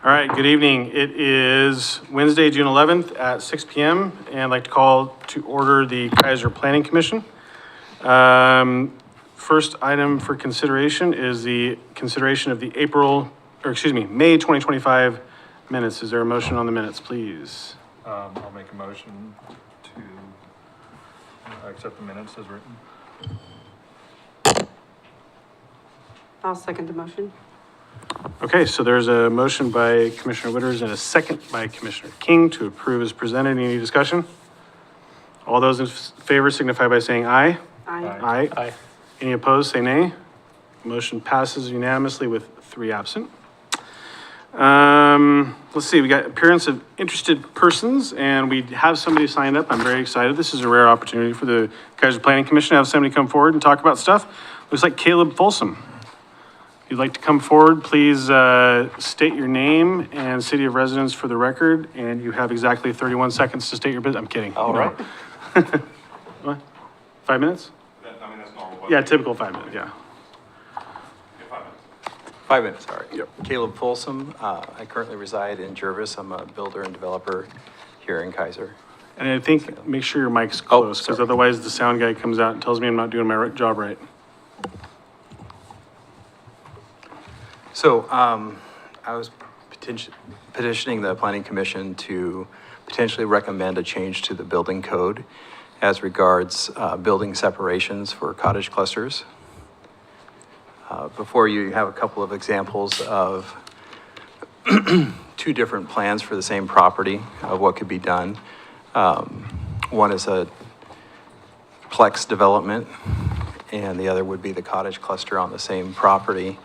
All right, good evening. It is Wednesday, June 11th at 6 p.m. and I'd like to call to order the Keizer Planning Commission. First item for consideration is the consideration of the May 2025 minutes. Is there a motion on the minutes, please? I'll make a motion to accept the minutes as written. I'll second the motion. Okay, so there's a motion by Commissioner Witters and a second by Commissioner King to approve as presented. Any discussion? All those in favor signify by saying aye. Aye. Aye. Any opposed, say nay. Motion passes unanimously with 3 absent. Let's see, we got appearance of interested persons, and we have somebody signed up. I'm very excited. This is a rare opportunity for the Keizer Planning Commission to have somebody come forward and talk about stuff. Looks like Caleb Folsom. If you'd like to come forward, please state your name and city of residence for the record, and you have exactly 31 seconds to state your business. I'm kidding. All right. What? 5 minutes? I mean, that's normal. Yeah, typical 5 minutes, yeah. 5 minutes, all right. Yep. Caleb Folsom. I currently reside in Jervis. I'm a builder and developer here in Keizer. And I think, make sure your mic's Oh, close, because sorry. otherwise the sound guy comes out and tells me I'm not doing my job right. So I was petitioning the Planning Commission to potentially recommend a change to the building code as regards building separations for cottage clusters. Before you have a couple of examples of 2 different plans for the same property of what could be done. One is a plex development, and the other would be the cottage cluster on the same property.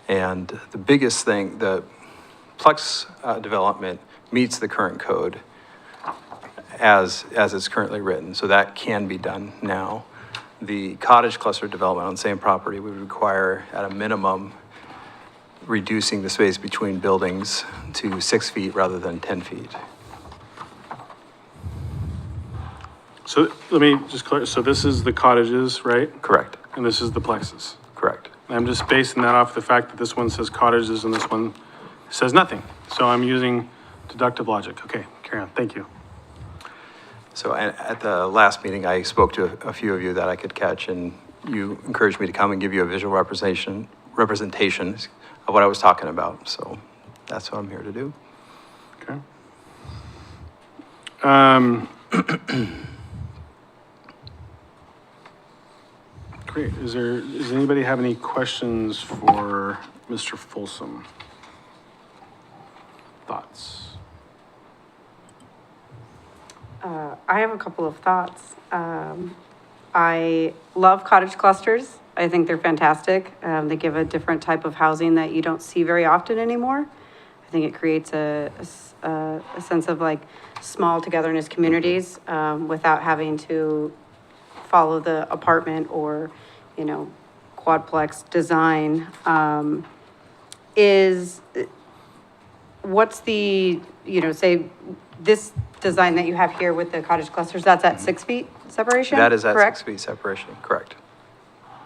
And the biggest thing, the plex development meets the current code as it's currently written, so that can be done now. The cottage cluster development on the same property would require, at a minimum, reducing the space between buildings to 6 feet rather than 10 feet. So let me just clarify, so this is the cottages, right? Correct, And this is the plexus. correct. I'm just basing that off the fact that this one says cottages and this one says nothing. So I'm using deductive logic. Okay, carry on. Thank you. So at the last meeting, I spoke to a few of you that I could catch, and you encouraged me to come and give you a visual representation of what I was talking about. So that's what I'm here to do. Okay. Great. Does anybody have any questions for Mr. Folsom? Thoughts? I have a couple of thoughts. I love cottage clusters. I think they're fantastic. They give a different type of housing that you don't see very often anymore. I think it creates a sense of like small togetherness communities without having to follow the apartment or, quadplex design. What's the, say this design that you have here with the cottage clusters, that's at 6 feet separation? That is at correct? 6 feet separation, correct.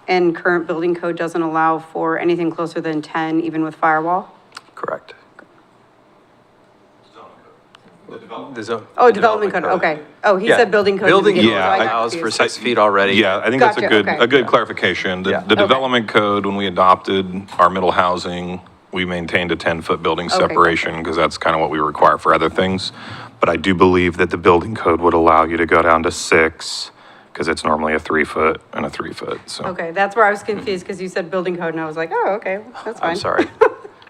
And current building code doesn't allow for anything closer than 10, even with firewall? Correct. The zone. Oh, development code, okay. Oh, he Yeah. said building code. Building didn't code get it, so I got allows for confused. 6 feet already. Yeah, I think that's Gotcha, okay. a good clarification. The Okay. development code, when we adopted our middle housing, we maintained a 10-foot building Okay. separation because that's kind of what we require for other things. But I do believe that the building code would allow you to go down to 6 because it's normally a 3-foot and a 3-foot, so. Okay, that's where I was confused, because you said building code, and I was like, oh, okay, that's fine. I'm sorry.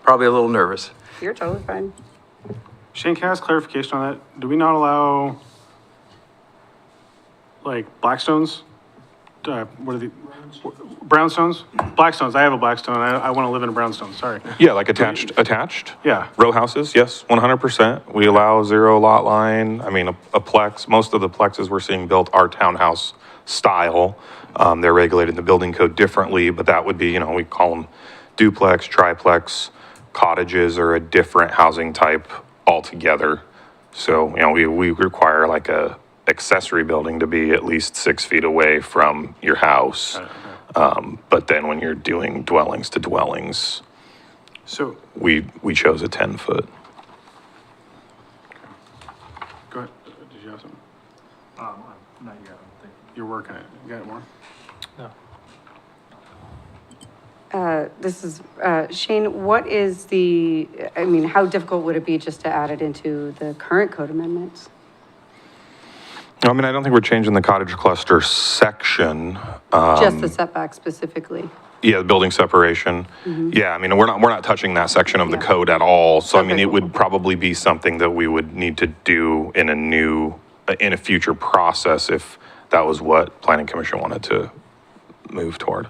Probably a little nervous. You're totally fine. Shane, can I ask clarification on that? Do we not allow, like, blackstones? What are the, brownstones? Blackstones. I have a blackstone. I want to live in a brownstone, sorry. Yeah, like attached? Yeah. Row houses, yes, 100%. We allow 0 lot line. I mean, a plex, most of the plexes we're seeing built are townhouse style. They're regulated in the building code differently, but that would be, we call them duplex, triplex. Cottages are a different housing type altogether. So, we require like a accessory building to be at least 6 feet away from your house. But then when you're doing dwellings to dwellings, So, we chose a 10-foot. go ahead, did you have something? Not yet, I don't think. You're working it, you got more? No. This is, Shane, what is the, I mean, how difficult would it be just to add it into the current code amendments? I mean, I don't think we're changing the cottage cluster section. Just the setback specifically? Yeah, the building separation. Yeah, I mean, we're not touching that section of the Yeah. code at all. So I mean, Okay. it would probably be something that we would need to do in a future process if that was what planning commission wanted to move toward.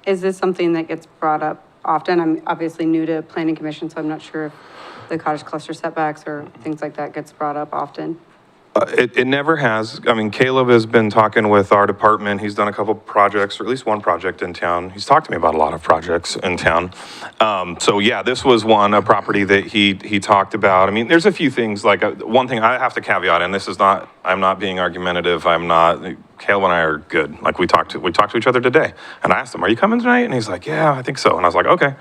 Is this something that gets brought up often? I'm obviously new to planning commission, so I'm not sure if the cottage cluster setbacks or things like that gets brought up often. It never has. I mean, Caleb has been talking with our department. He's done a couple projects, or at least one project in town. He's talked to me about a lot of projects in town. So yeah, this was a property that he talked about. I mean, there's a few things, like one thing I have to caveat, and this is not, I'm not being argumentative. Caleb and I are good. Like we talked to each other today. And I asked him, are you coming tonight? And he's like, yeah, I think so. And I was like, okay.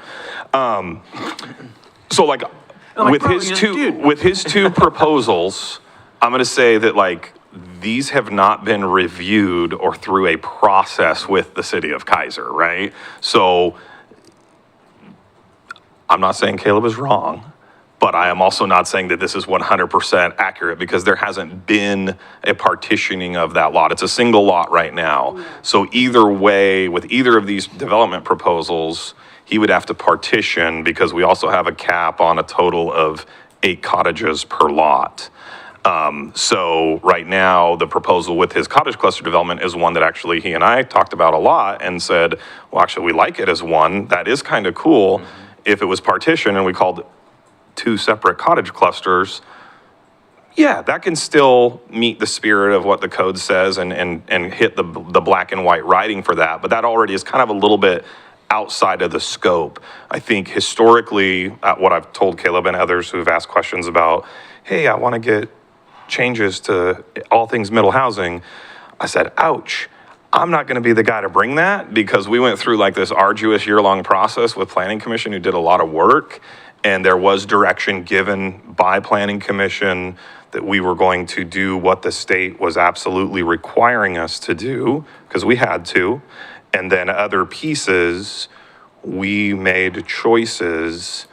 So like, with bro, his you're two, the dude. with his two proposals, I'm going to say that like these have not been reviewed or through a process with the city of Keizer, right? So I'm not saying Caleb is wrong, but I am also not saying that this is 100% accurate because there hasn't been a partitioning of that lot. It's a single lot right now. So either way, with either of these development proposals, he would have to partition because we also have a cap on a total of 8 cottages per lot. So right now, the proposal with his cottage cluster development is one that actually he and I talked about a lot and said, well, actually, we like it as one. That is kind of cool. If it was partitioned and we called 2 separate cottage clusters, yeah, that can still meet the spirit of what the code says and hit the black and white writing for that. But that already is kind of a little bit outside of the scope. I think historically, what I've told Caleb and others who've asked questions about, hey, I want to get changes to all things middle housing, I said, ouch, I'm not going to be the guy to bring that because we went through like this arduous year-long process with planning commission who did a lot of work, and there was direction given by planning commission that we were going to do what the state was absolutely requiring us to do because we had to, and then other pieces we made choices.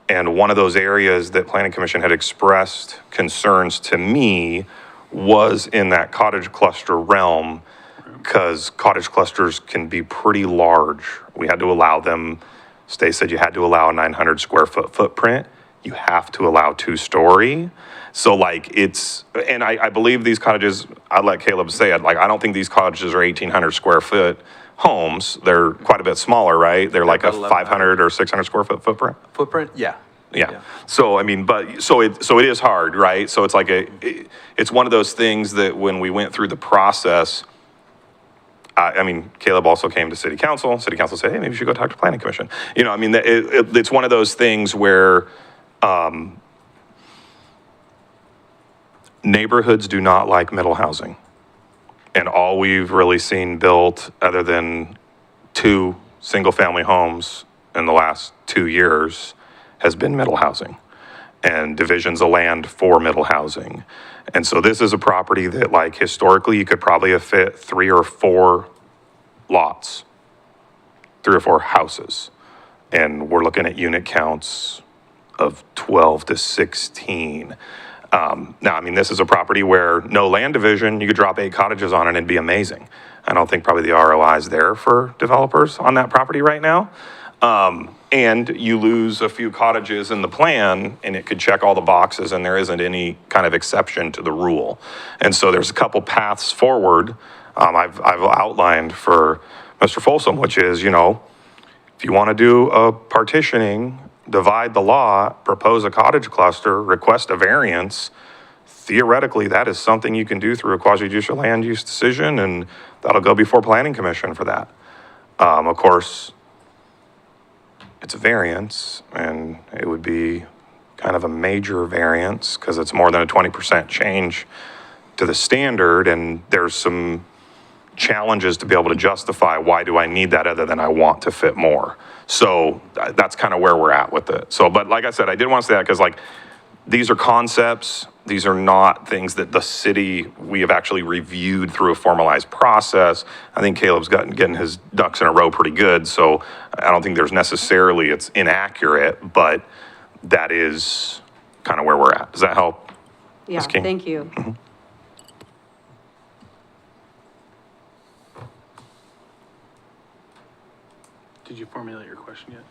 And one of those areas that Planning Commission had expressed concerns to me was in that cottage cluster realm, because cottage clusters can be pretty large. We had to allow them, State said you had to allow a 900 square foot footprint. You have to allow 2-story. So like and I believe these cottages, I'd let Caleb say it, like I don't think these cottages are 1,800 square foot homes. They're quite a bit smaller, right? They're like a 500 or 600 square foot footprint. Footprint? Yeah. Yeah. So, I mean, so it is hard, right? So it's like it's one of those things that when we went through the process, I mean, Caleb also came to city council. City council said, hey, maybe you should go talk to planning commission. You know, I mean, it's one of those things where neighborhoods do not like middle housing. And all we've really seen built, other than 2 single-family homes in the last 2 years, has been middle housing and divisions of land for middle housing. And so this is a property that, like, historically, you could probably have fit 3 or 4 lots, 3 or 4 houses. And we're looking at unit counts of 12 to 16. Now, I mean, this is a property where no land division, you could drop 8 cottages on it and it'd be amazing. I don't think probably the ROI is there for developers on that property right now. And you lose a few cottages in the plan and it could check all the boxes and there isn't any kind of exception to the rule. And so there's a couple paths forward I've outlined for Mr. Folsom, which is, you know, if you want to do a partitioning, divide the lot, propose a cottage cluster, request a variance, theoretically, that is something you can do through a quasi-judicial land use decision, and that'll go before planning commission for that. Of course, it's a variance, and it would be kind of a major variance because it's more than a 20% change to the standard, and there's some challenges to be able to justify why do I need that other than I want to fit more. So that's kind of where we're at with it. So, but like I said, I did want to say that because like these are concepts. These are not things that the city, we have actually reviewed through a formalized process. I think Caleb's getting his ducks in a row pretty good. So I don't think there's necessarily, it's inaccurate, but that is kind of where we're at. Does that help? Yeah, Ms. King? thank you. Did you formulate your question yet?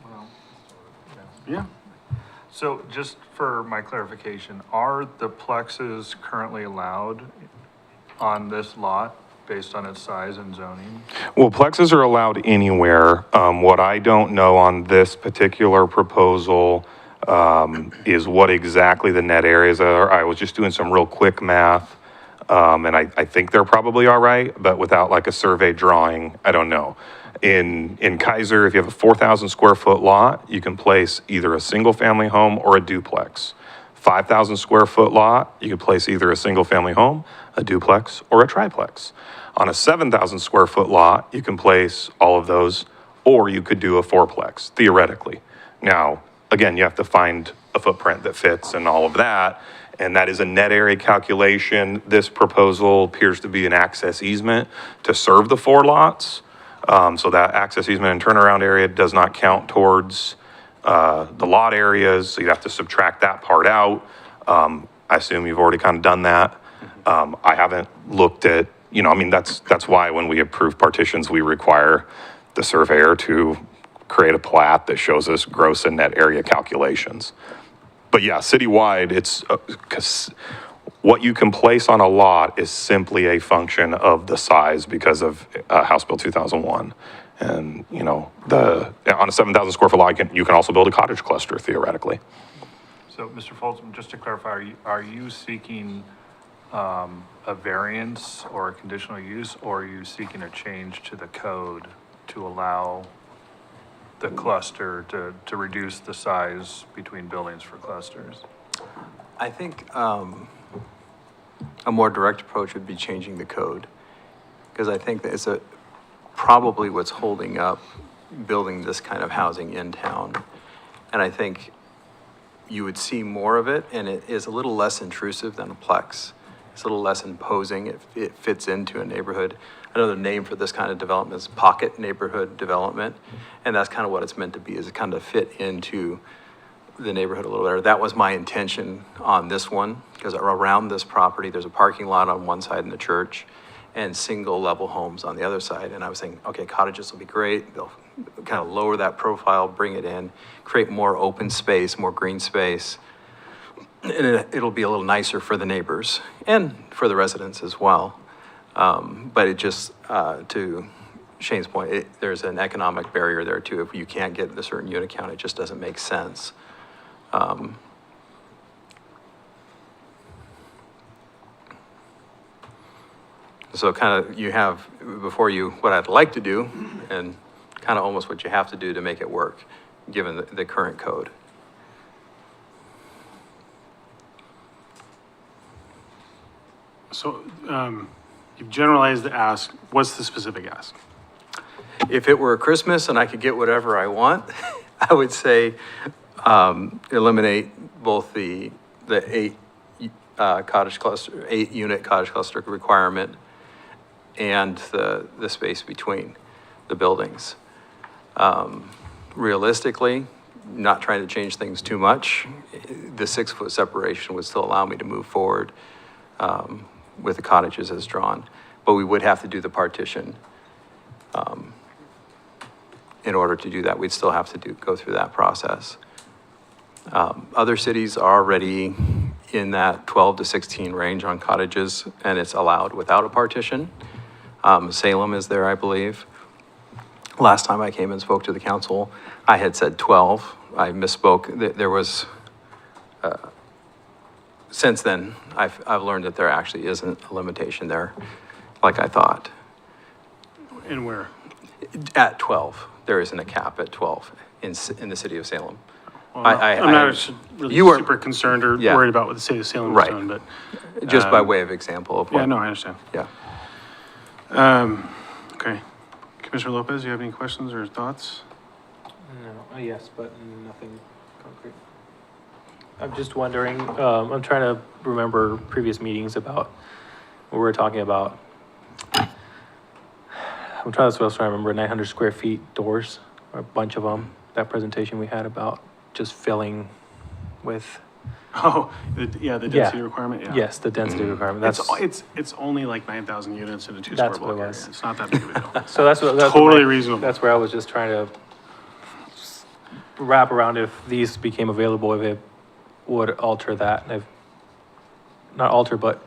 Well, Yeah. so just for my clarification, are the plexes currently allowed on this lot based on its size and zoning? Well, plexes are allowed anywhere. What I don't know on this particular proposal is what exactly the net areas are. I was just doing some real quick math, and I think they're probably all right, but without like a survey drawing, I don't know. In Keizer, if you have a 4,000 square foot lot, you can place either a single family home or a duplex. 5,000 square foot lot, you can place either a single family home, a duplex, or a triplex. On a 7,000 square foot lot, you can place all of those, or you could do a fourplex, theoretically. Now, again, you have to find a footprint that fits and all of that, and that is a net area calculation. This proposal appears to be an access easement to serve the 4 lots. So that access easement and turnaround area does not count towards the lot areas, so you'd have to subtract that part out. I assume you've already kind of done that. I haven't looked at, I mean, that's why when we approve partitions, we require the surveyor to create a plat that shows us gross and net area calculations. But yeah, citywide, it's, 'cause what you can place on a lot is simply a function of the size because of House Bill 2001. And, on a 7,000 square foot lot, you can also build a cottage cluster theoretically. So, Mr. Folsom, just to clarify, are you seeking a variance or a conditional use, or are you seeking a change to the code to allow the cluster to reduce the size between buildings for clusters? I think a more direct approach would be changing the code, because I think that it's probably what's holding up building this kind of housing in town. And I think you would see more of it, and it is a little less intrusive than a plex. It's a little less imposing. It fits into a neighborhood. Another name for this kind of development is pocket neighborhood development, and that's kind of what it's meant to be, is it kind of fit into the neighborhood a little better. That was my intention on this one, because around this property, there's a parking lot on one side in the church and single level homes on the other side. And I was thinking, okay, cottages will be great. They'll kind of lower that profile, bring it in, create more open space, more green space. And it'll be a little nicer for the neighbors and for the residents as well. But it just, to Shane's point, there's an economic barrier there too. If you can't get a certain unit count, it just doesn't make sense. So kind of you have before you what I'd like to do, and kind of almost what you have to do to make it work, given the current code. So, you've generalized the ask. What's the specific ask? If it were Christmas and I could get whatever I want, I would say eliminate both the 8 unit cottage cluster requirement and the space between the buildings. Realistically, not trying to change things too much, the 6-foot separation would still allow me to move forward with the cottages as drawn, but we would have to do the partition. In order to do that, we'd still have to go through that process. Other cities are already in that 12 to 16 range on cottages, and it's allowed without a partition. Salem is there, I believe. Last time I came and spoke to the council, I had said 12. I misspoke. There was, since then, I've learned that there actually isn't a limitation there, like I thought. And where? At 12, there isn't a cap at 12 in the city of Salem. Well, I'm not really you were- super concerned or Yeah. worried about what the city of Salem is Right. doing, but. Just by way of example of what. Yeah, no, I understand. Yeah. Okay. Commissioner Lopez, you have any questions or thoughts? No, yes, but nothing concrete. I'm just wondering, I'm trying to remember previous meetings about, what we were talking about. I'm trying to remember 900 square feet doors, or a bunch of them, that presentation we had about just filling with, Oh, yeah, the density requirement, yeah. yes, the density requirement, that's, It's only like 9,000 units in a two-square That's what block it area. was. It's not that big of a deal. so that's what. Totally reasonable. That's where I was just trying to wrap around if these became available, if it would alter that, if, not alter, but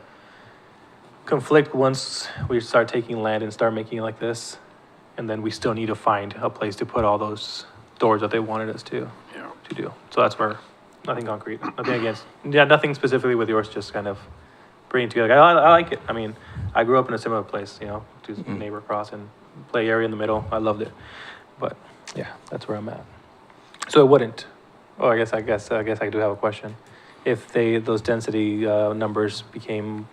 conflict once we start taking land and start making it like this, and then we still need to find a place to put all those doors that they wanted us to Yeah. do. So that's where, nothing concrete, nothing against, yeah, nothing specifically with yours, just kind of bringing it together. I like it. I mean, I grew up in a similar place, you know, to neighbor across and play area in the middle. I loved it. But yeah, that's where I'm at. So it wouldn't, oh, I guess I do have a question. If those density, numbers became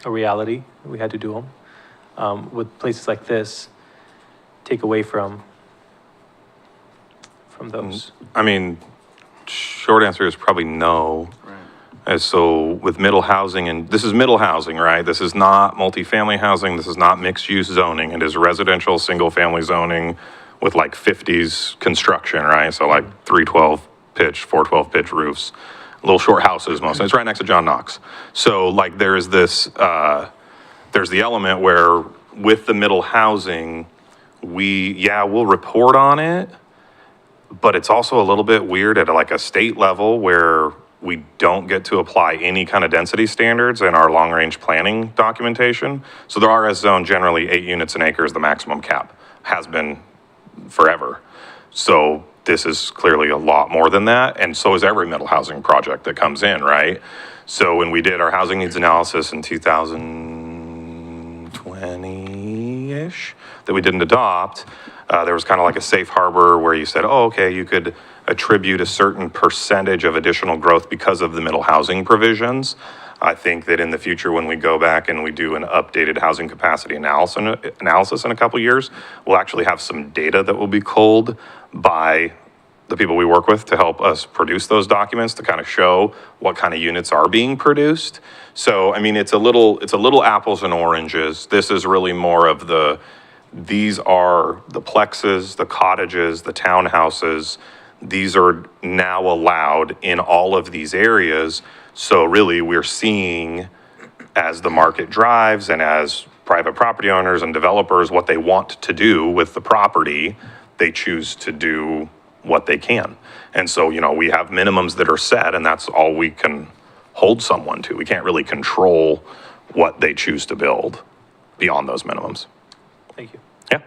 a reality, we had to do them, would places like this take away from those? I mean, short answer is probably no. Right. And so with middle housing, and this is middle housing, right? This is not multifamily housing. This is not mixed-use zoning. It is residential, single-family zoning with like 50s construction, right? So like 312 pitch, 412 pitch roofs, little short houses mostly. It's right next to John Knox. So like there is this, there's the element where with the middle housing, we'll report on it, but it's also a little bit weird at like a state level where we don't get to apply any kind of density standards in our long-range planning documentation. So the RS zone, generally 8 units an acre is the maximum cap, has been forever. So this is clearly a lot more than that, and so is every middle housing project that comes in, right? So when we did our housing needs analysis in 2020-ish, that we didn't adopt, there was kind of like a safe harbor where you said, oh, okay, you could attribute a certain percentage of additional growth because of the middle housing provisions. I think that in the future, when we go back and we do an updated housing capacity analysis in a couple years, we'll actually have some data that will be culled by the people we work with to help us produce those documents to kind of show what kind of units are being produced. So, I mean, it's a little apples and oranges. This is really more of these are the plexes, the cottages, the townhouses. These are now allowed in all of these areas. So really we're seeing as the market drives and as private property owners and developers, what they want to do with the property, they choose to do what they can. And so, you know, we have minimums that are set and that's all we can hold someone to. We can't really control what they choose to build beyond those minimums. Thank you. Yeah.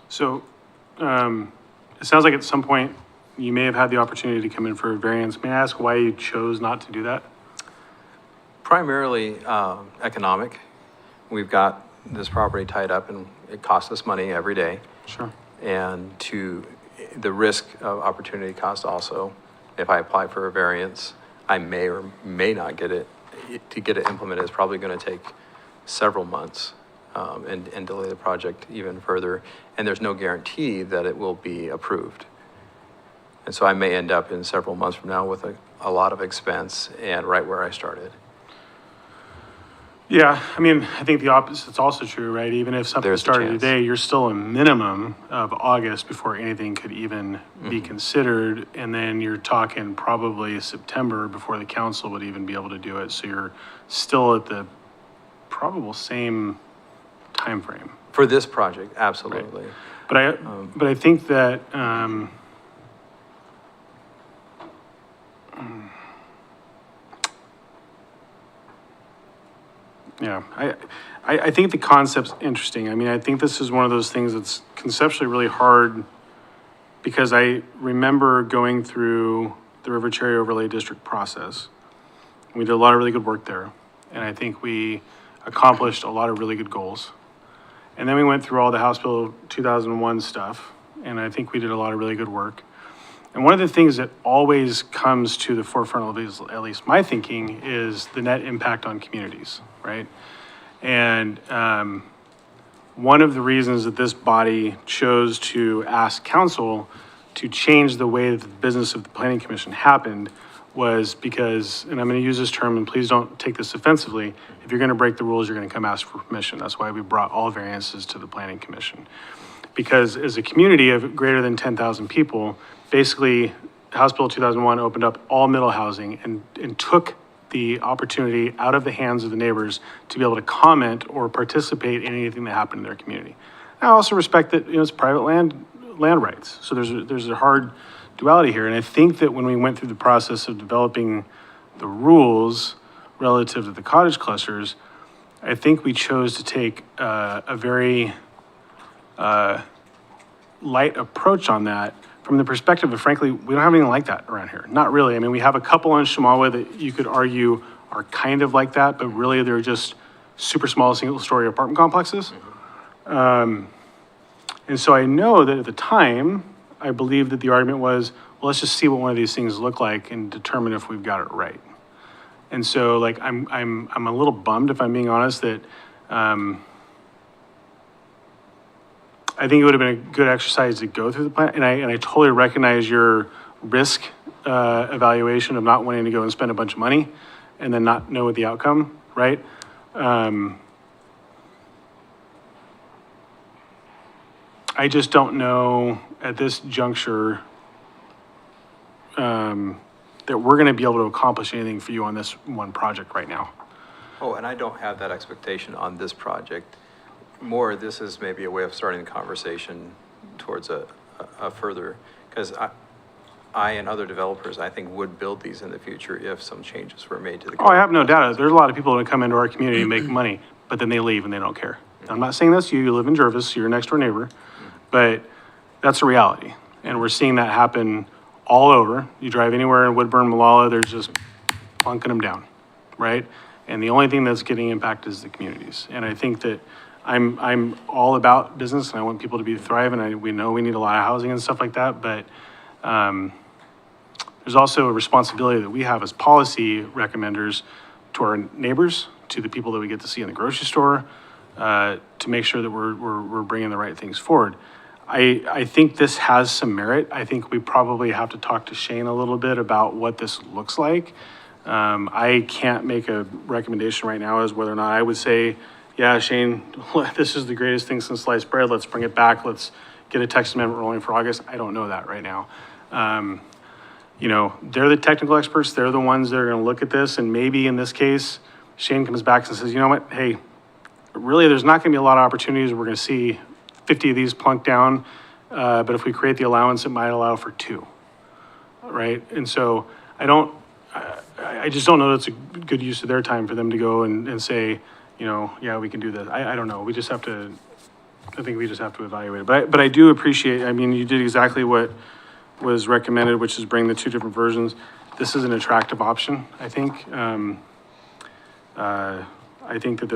So, it sounds like at some point you may have had the opportunity to come in for a variance. May I ask why you chose not to do that? Primarily economic. We've got this property tied up and it costs us money every day. Sure. And the risk of opportunity cost also, if I apply for a variance, I may or may not get it. To get it implemented is probably going to take several months and delay the project even further. And there's no guarantee that it will be approved. And so I may end up in several months from now with a lot of expense and right where I started. Yeah, I mean, I think the opposite's also true, right? Even if something There's the started chance. today, you're still a minimum of August before anything could even be considered. And then you're talking probably September before the council would even be able to do it. So you're still at the probable same timeframe. For this project, absolutely. But I think that, yeah, I think the concept's interesting. I mean, I think this is one of those things that's conceptually really hard because I remember going through the River Cherry Overlay District process. We did a lot of really good work there, and I think we accomplished a lot of really good goals. And then we went through all the House Bill 2001 stuff, and I think we did a lot of really good work. And one of the things that always comes to the forefront of at least my thinking is the net impact on communities, right? And one of the reasons that this body chose to ask council to change the way that the business of the planning commission happened was because, and I'm going to use this term, and please don't take this offensively, if you're going to break the rules, you're going to come ask for permission. That's why we brought all variances to the planning commission. Because as a community of greater than 10,000 people, basically, House Bill 2001 opened up all middle housing and took the opportunity out of the hands of the neighbors to be able to comment or participate in anything that happened in their community. I also respect that, it's private land rights. So there's a hard duality here. And I think that when we went through the process of developing the rules relative to the cottage clusters, I think we chose to take a very light approach on that from the perspective of, frankly, we don't have anything like that around here. Not really. I mean, we have a couple on Shamawa that you could argue are kind of like that, but really they're just super small single-story apartment complexes. And so I know that at the time, I believe that the argument was, well, let's just see what one of these things look like and determine if we've got it right. And so, like, I'm a little bummed, if I'm being honest, that I think it would have been a good exercise to go through the plan, and I totally recognize your risk evaluation of not wanting to go and spend a bunch of money and then not know what the outcome, right? I just don't know at this juncture that we're going to be able to accomplish anything for you on this one project right now. Oh, and I don't have that expectation on this project. More, this is maybe a way of starting the conversation towards a further, because I and other developers, I think, would build these in the future if some changes were made to the. Oh, I have no doubt. There's a lot of people that come into our community and make money, but then they leave and they don't care. I'm not saying that's you. You live in Jervis, you're a next door neighbor, but that's a reality. And we're seeing that happen all over. You drive anywhere in Woodburn, Malala, there's just plunking them down, right? And the only thing that's getting impacted is the communities. And I think that I'm all about business and I want people to be thriving. We know we need a lot of housing and stuff like that, but there's also a responsibility that we have as policy recommenders to our neighbors, to the people that we get to see in the grocery store, to make sure that we're bringing the right things forward. I think this has some merit. I think we probably have to talk to Shane a little bit about what this looks like. I can't make a recommendation right now as whether or not I would say, yeah, Shane, this is the greatest thing since sliced bread. Let's bring it back. Let's get a text amendment rolling for August. I don't know that right now. They're the technical experts. They're the ones that are going to look at this. And maybe in this case, Shane comes back and says, you know what? Hey, really, there's not going to be a lot of opportunities. We're going to see 50 of these plunked down. But if we create the allowance, it might allow for 2. Right? And so I just don't know that's a good use of their time for them to go and say, yeah, we can do this. I don't know. I think we just have to evaluate it. But I do appreciate, you did exactly what was recommended, which is bring the 2 different versions. This is an attractive option, I think. I think that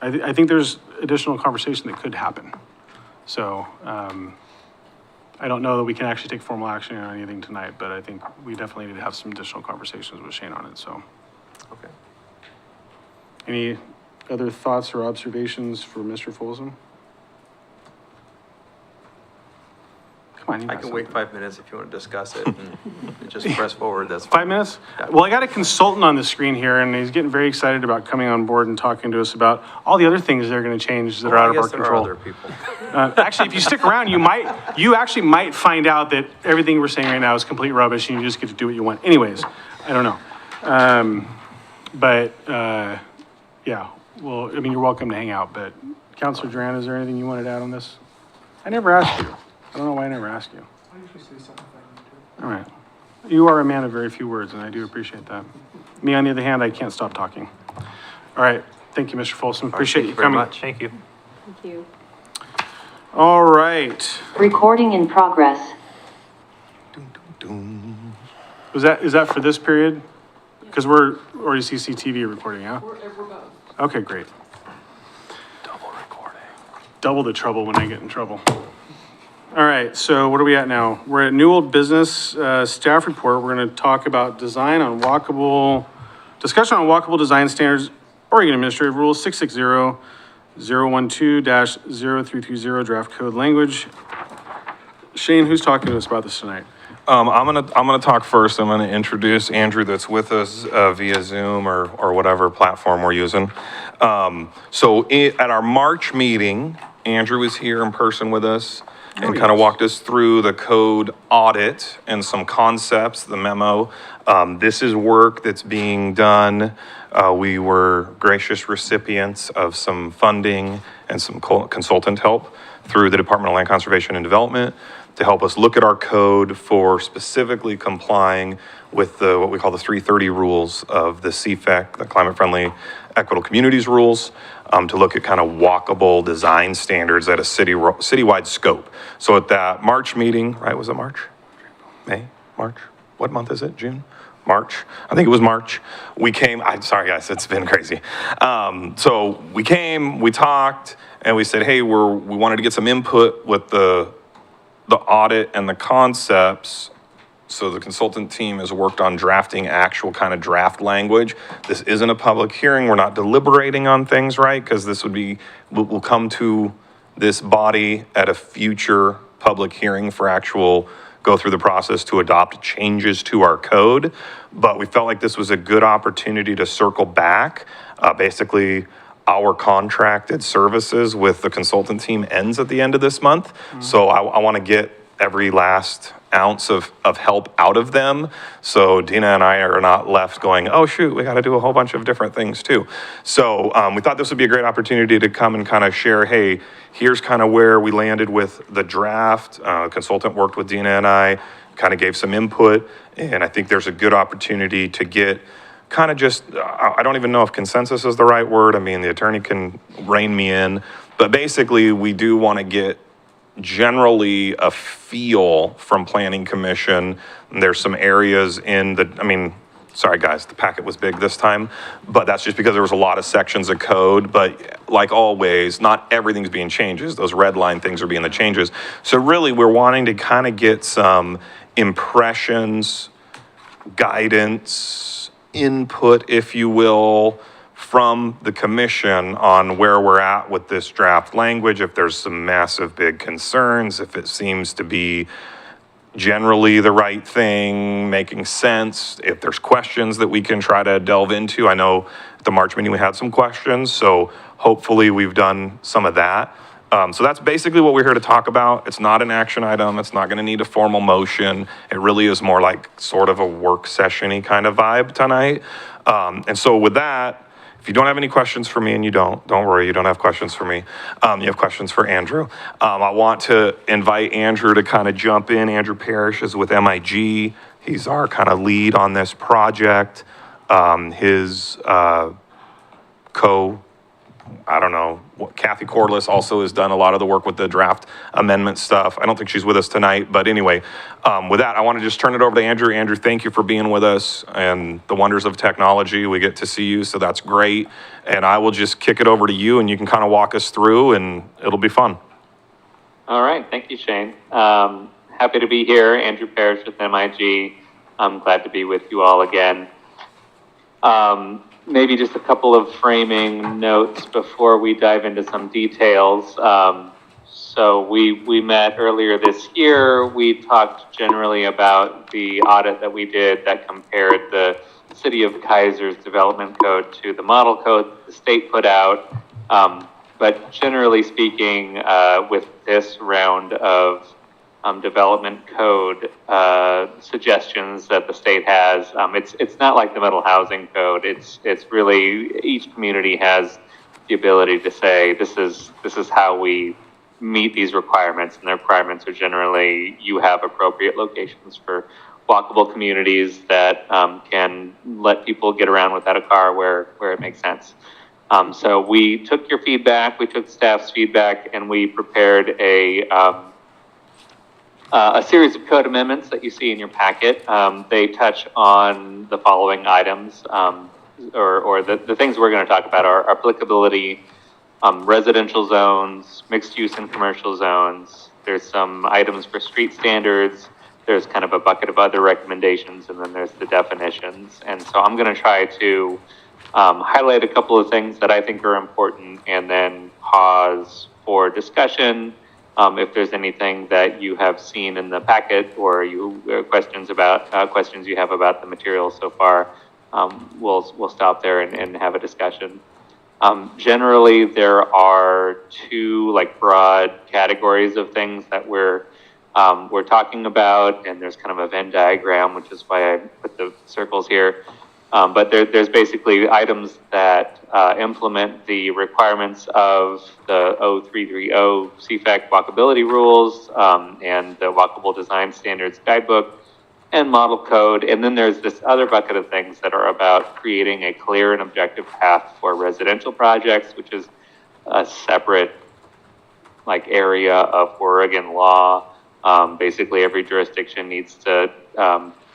I think there's additional conversation that could happen. So I don't know that we can actually take formal action on anything tonight, but I think we definitely need to have some additional conversations with Shane on it, so. Okay. Any other thoughts or observations for Mr. Folsom? Come on, you I got can wait something. 5 minutes if you want to discuss it and just press forward, that's 5 fine. minutes? Yeah. Well, I got a consultant on the screen here, and he's getting very excited about coming on board and talking to us about all the other things that are going to change that are out of our I guess there are control. other people. Actually, if you stick around, you actually might find out that everything we're saying right now is complete rubbish, and you just get to do what you want. Anyways, I don't know. Yeah, well, you're welcome to hang out, but Councilor Duran, is there anything you wanted to add on this? I never asked you. I don't know why I never asked you. I usually say something if I need to. All right. You are a man of very few words, and I do appreciate that. Me, on the other hand, I can't stop talking. All right. Thank you, Mr. Folsom. Appreciate you Thank you very coming. much. Thank you. Thank you. All right. Recording in progress. Is that for this period? Because we're already CCTV recording, yeah? We're done. Okay, great. Double recording. Double the trouble when I get in trouble. All right, so what are we at now? We're at new old business staff report. We're going to talk about discussion on walkable design standards Oregon Administrative Rule 660-012-0320 draft code language. Shane, who's talking to us about this tonight? I'm gonna talk first. I'm gonna introduce Andrew that's with us via Zoom or whatever platform we're using. At our March meeting, Andrew was here in person with us and kind of walked us through the code audit and some concepts, the memo. This is work that's being done. We were gracious recipients of some funding and some consultant help through the Department of Land Conservation and Development to help us look at our code for specifically complying with what we call the 330 rules of the CFEC, the Climate Friendly Equitable Communities rules, to look at kind of walkable design standards at a citywide scope. So at that March meeting, right, was it March? May? March? What month is it? June? March. I think it was March. We came, I'm sorry guys, it's been crazy. So we came, we talked, and we said, hey, we wanted to get some input with the audit and the concepts. So the consultant team has worked on drafting actual kind of draft language. This isn't a public hearing. We're not deliberating on things, right? Because this we'll come to this body at a future public hearing for actual go through the process to adopt changes to our code. But we felt like this was a good opportunity to circle back. Basically, our contracted services with the consultant team ends at the end of this month. So I want to get every last ounce of help out of them. So Dina and I are not left going, oh shoot, we got to do a whole bunch of different things too. So we thought this would be a great opportunity to come and kind of share, hey, here's kind of where we landed with the draft. Consultant worked with Dina and I, kind of gave some input. And I think there's a good opportunity to get kind of just, I don't even know if consensus is the right word. I mean, the attorney can rein me in, but basically we do want to get generally a feel from Planning Commission. There's some areas sorry guys, the packet was big this time, but that's just because there was a lot of sections of code, but like always, not everything's being changes. Those red line things are being the changes. So really we're wanting to kind of get some impressions, guidance, input, if you will, from the commission on where we're at with this draft language, if there's some massive big concerns, if it seems to be generally the right thing, making sense, if there's questions that we can try to delve into. I know at the March meeting we had some questions, so hopefully we've done some of that. So that's basically what we're here to talk about. It's not an action item. It's not going to need a formal motion. It really is more like sort of a work session-y kind of vibe tonight. And so with that, if you don't have any questions for me, and you don't worry, you don't have questions for me. You have questions for Andrew. I want to invite Andrew to kind of jump in. Andrew Parrish is with MIG. He's our kind of lead on this project. His Kathy Corliss also has done a lot of the work with the draft amendment stuff. I don't think she's with us tonight, but anyway, with that, I want to just turn it over to Andrew. Andrew, thank you for being with us and the wonders of technology. We get to see you, so that's great. And I will just kick it over to you and you can kind of walk us through and it'll be fun. All right, thank you, Shane. Happy to be here. Andrew Parrish with MIG. I'm glad to be with you all again. Maybe just a couple of framing notes before we dive into some details. So we met earlier this year. We talked generally about the audit that we did that compared the City of Keizer's development code to the model code the state put out. But generally speaking, with this round of development code suggestions that the state has. It's not like the Model Housing Code. It's really each community has the ability to say this is how we meet these requirements, and their requirements are generally you have appropriate locations for walkable communities that can let people get around without a car where it makes sense. So we took your feedback, we took staff's feedback, and we prepared a series of code amendments that you see in your packet. They touch on the following items, or the things we're going to talk about are applicability, residential zones, mixed use and commercial zones. There's some items for street standards. There's kind of a bucket of other recommendations, and then there's the definitions. And so I'm going to try to highlight a couple of things that I think are important, and then pause for discussion. If there's anything that you have seen in the packet or questions you have about the material so far, we'll stop there and have a discussion. Generally, there are two like broad categories of things that we're talking about, and there's kind of a Venn diagram, which is why I put the circles here. But there's basically items that implement the requirements of the 0330 CFAC walkability rules and the Walkable Design Standards Guidebook and Model Code. And then there's this other bucket of things that are about creating a clear and objective path for residential projects, which is a separate like area of Oregon law. Basically, every jurisdiction needs to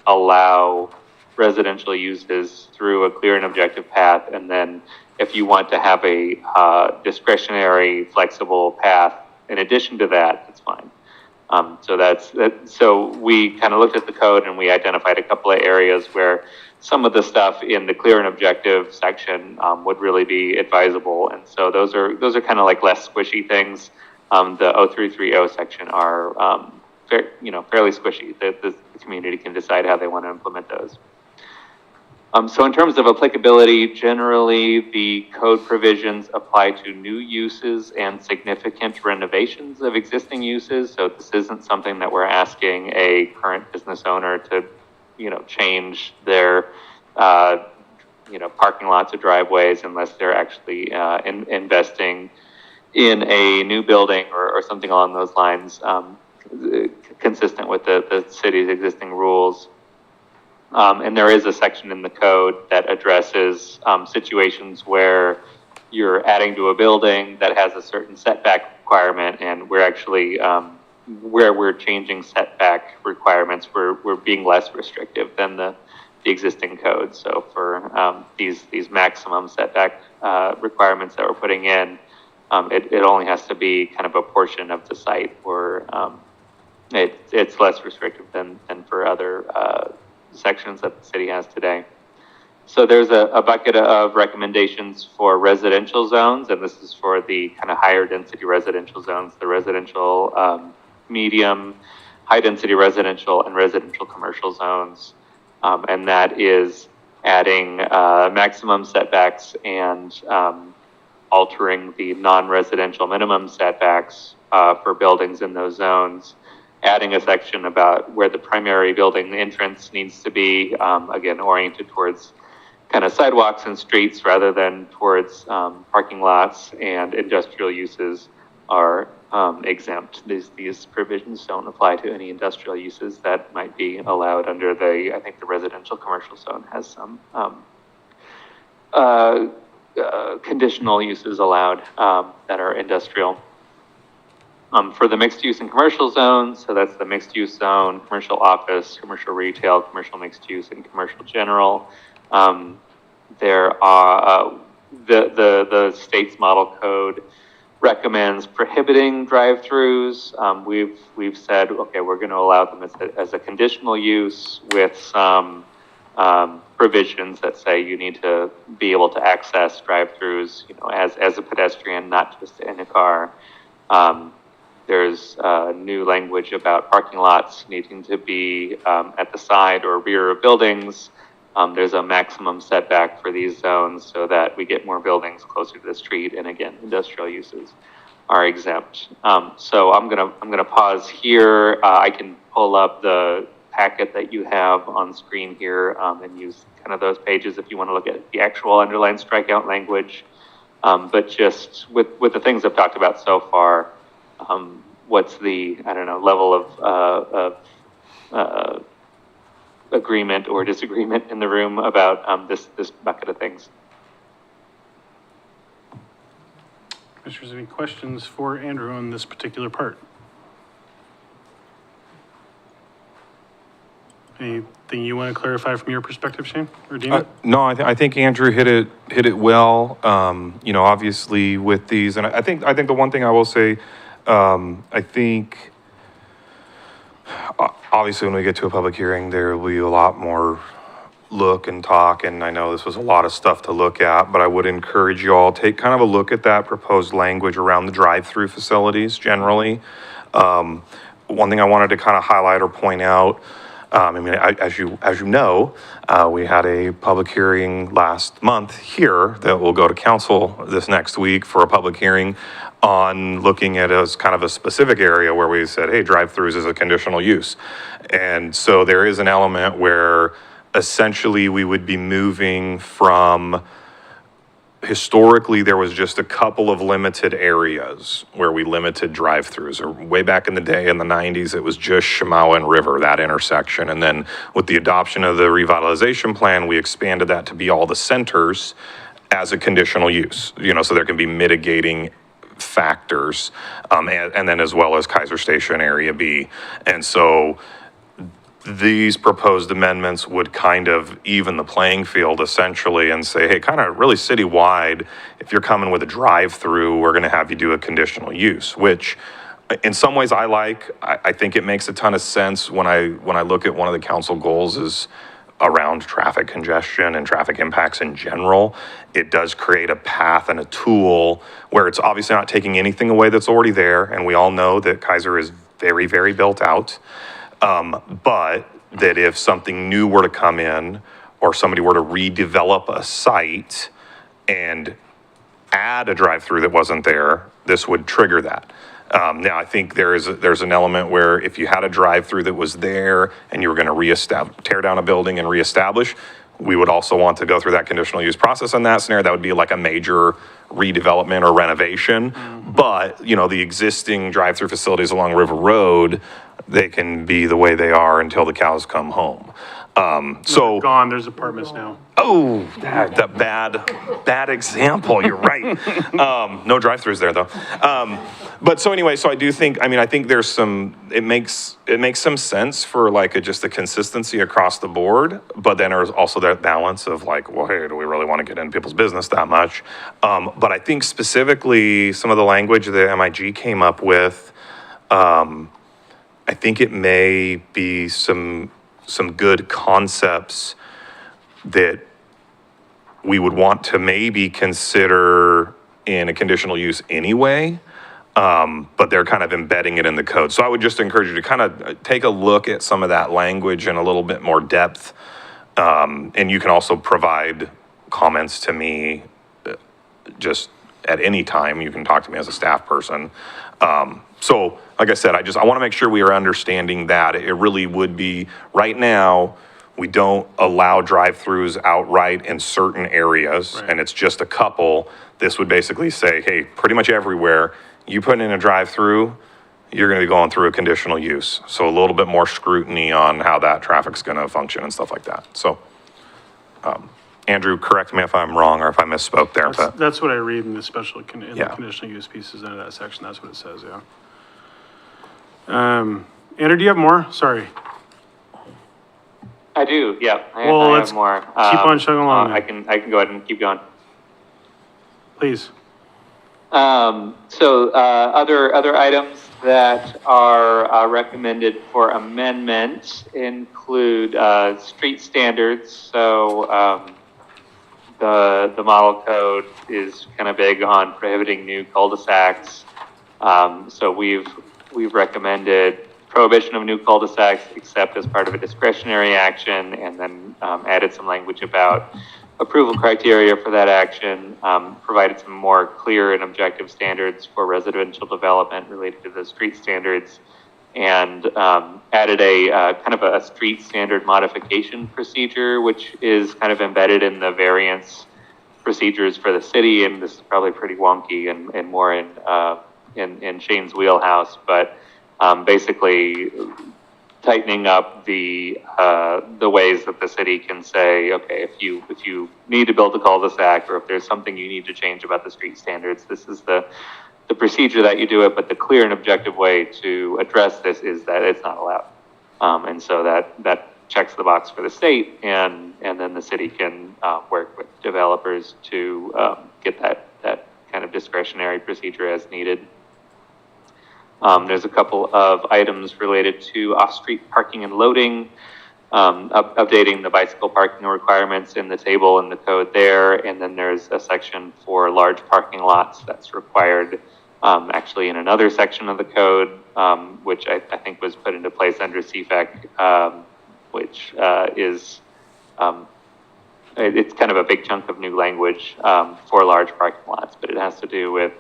allow residential uses through a clear and objective path. And then if you want to have a discretionary, flexible path in addition to that, that's fine. So we kind of looked at the code and we identified a couple of areas where some of the stuff in the clear and objective section would really be advisable. And so those are kind of like less squishy things. The 0330 section are fairly squishy. The community can decide how they want to implement those. So in terms of applicability, generally the code provisions apply to new uses and significant renovations of existing uses. So this isn't something that we're asking a current business owner to, change their, parking lots or driveways unless they're actually investing in a new building or something along those lines, consistent with the city's existing rules. And there is a section in the code that addresses situations where you're adding to a building that has a certain setback requirement, and we're actually, where we're changing setback requirements, we're being less restrictive than the existing code. So for these maximum setback requirements that we're putting in, it only has to be kind of a portion of the site, or it's less restrictive than for other sections that the city has today. So there's a bucket of recommendations for residential zones, and this is for the kind of higher density residential zones, the residential medium, high density residential, and residential commercial zones. And that is adding maximum setbacks and altering the non-residential minimum setbacks for buildings in those zones, adding a section about where the primary building entrance needs to be, again, oriented towards kind of sidewalks and streets rather than towards parking lots, and industrial uses are exempt. These provisions don't apply to any industrial uses that might be allowed under I think the residential commercial zone has some conditional uses allowed that are industrial. For the mixed use and commercial zones, so that's the mixed use zone, commercial office, commercial retail, commercial mixed use, and commercial general. There are the state's model code recommends prohibiting drive-throughs. We've said, okay, we're going to allow them as a conditional use with some provisions that say you need to be able to access drive-throughs, as a pedestrian, not just in a car. There's new language about parking lots needing to be at the side or rear of buildings. There's a maximum setback for these zones so that we get more buildings closer to the street. And again, industrial uses are exempt. So I'm gonna pause here. I can pull up the packet that you have on screen here and use kind of those pages if you want to look at the actual underlined strikeout language. But just with the things I've talked about so far, what's the, level of agreement or disagreement in the room about this bucket of things? Commissioners, any questions for Andrew on this particular part? Anything you want to clarify from your perspective, Shane or Dina? No, I think Andrew hit it well. Obviously with these, and I think the one thing I will say, I think obviously when we get to a public hearing, there will be a lot more look and talk, and I know this was a lot of stuff to look at, but I would encourage you all, take kind of a look at that proposed language around the drive-through facilities generally. One thing I wanted to kind of highlight or point out, as you know, we had a public hearing last month here that will go to council this next week for a public hearing on looking at as kind of a specific area where we said, hey, drive-throughs is a conditional use. And so there is an element where essentially we would be moving from, historically, there was just a couple of limited areas where we limited drive-throughs. Or way back in the day, in the 90s, it was just Shamawa and River, that intersection. And then with the adoption of the revitalization plan, we expanded that to be all the centers as a conditional use, so there can be mitigating factors, and then as well as Keizer Station Area B. And so these proposed amendments would kind of even the playing field essentially and say, hey, kind of really citywide, if you're coming with a drive-through, we're going to have you do a conditional use, which in some ways I like. I think it makes a ton of sense when I look at one of the council goals is around traffic congestion and traffic impacts in general. It does create a path and a tool where it's obviously not taking anything away that's already there. And we all know that Keizer is very, very built out. But that if something new were to come in or somebody were to redevelop a site and add a drive-through that wasn't there, this would trigger that. Now, I think there's an element where if you had a drive-through that was there and you were going to tear down a building and reestablish, we would also want to go through that conditional use process in that scenario. That would be like a major redevelopment or renovation. But, the existing drive-through facilities along River Road, they can be the way they are until the cows come home. So Gone, there's apartments now. Oh, that bad example. You're right. No drive-throughs there though. But so anyway, so I do think, I think there's it makes some sense for just a consistency across the board, but then there's also that balance of well, hey, do we really want to get into people's business that much? But I think specifically some of the language that MIG came up with, I think it may be some good concepts that we would want to maybe consider in a conditional use anyway, but they're kind of embedding it in the code. So I would just encourage you to kind of take a look at some of that language in a little bit more depth. And you can also provide comments to me just at any time. You can talk to me as a staff person. So like I said, I want to make sure we are understanding that it really would be right now, we don't allow drive-throughs outright in certain areas, and it's just a couple. This would basically say, hey, pretty much everywhere, you put in a drive-through, you're going to be going through a conditional use. So a little bit more scrutiny on how that traffic's going to function and stuff like that. So, Andrew, correct me if I'm wrong or if I misspoke there. That's what I read in the the Yeah. conditional use pieces under that section. That's what it says, yeah. Andrew, do you have more? Sorry. I do, yeah. Well, I let's have more. keep on chugging along I then. can go ahead and keep going. Please. Other items that are recommended for amendment include street standards. So the model code is kind of big on prohibiting new cul-de-sacs. So we've recommended prohibition of new cul-de-sacs except as part of a discretionary action, and then added some language about approval criteria for that action, provided some more clear and objective standards for residential development related to the street standards, and added a kind of a street standard modification procedure, which is kind of embedded in the variance procedures for the city. And this is probably pretty wonky and more in Shane's wheelhouse, but basically tightening up the ways that the city can say, okay, if you need to build a cul-de-sac, or if there's something you need to change about the street standards, this is the procedure that you do it. But the clear and objective way to address this is that it's not allowed. And so that checks the box for the state, and then the city can work with developers to get that kind of discretionary procedure as needed. There's a couple of items related to off-street parking and loading. updating the bicycle parking requirements in the table in the code there. And then there's a section for large parking lots that's required actually in another section of the code, which I think was put into place under CFAC, which is, it's kind of a big chunk of new language for large parking lots, but it has to do with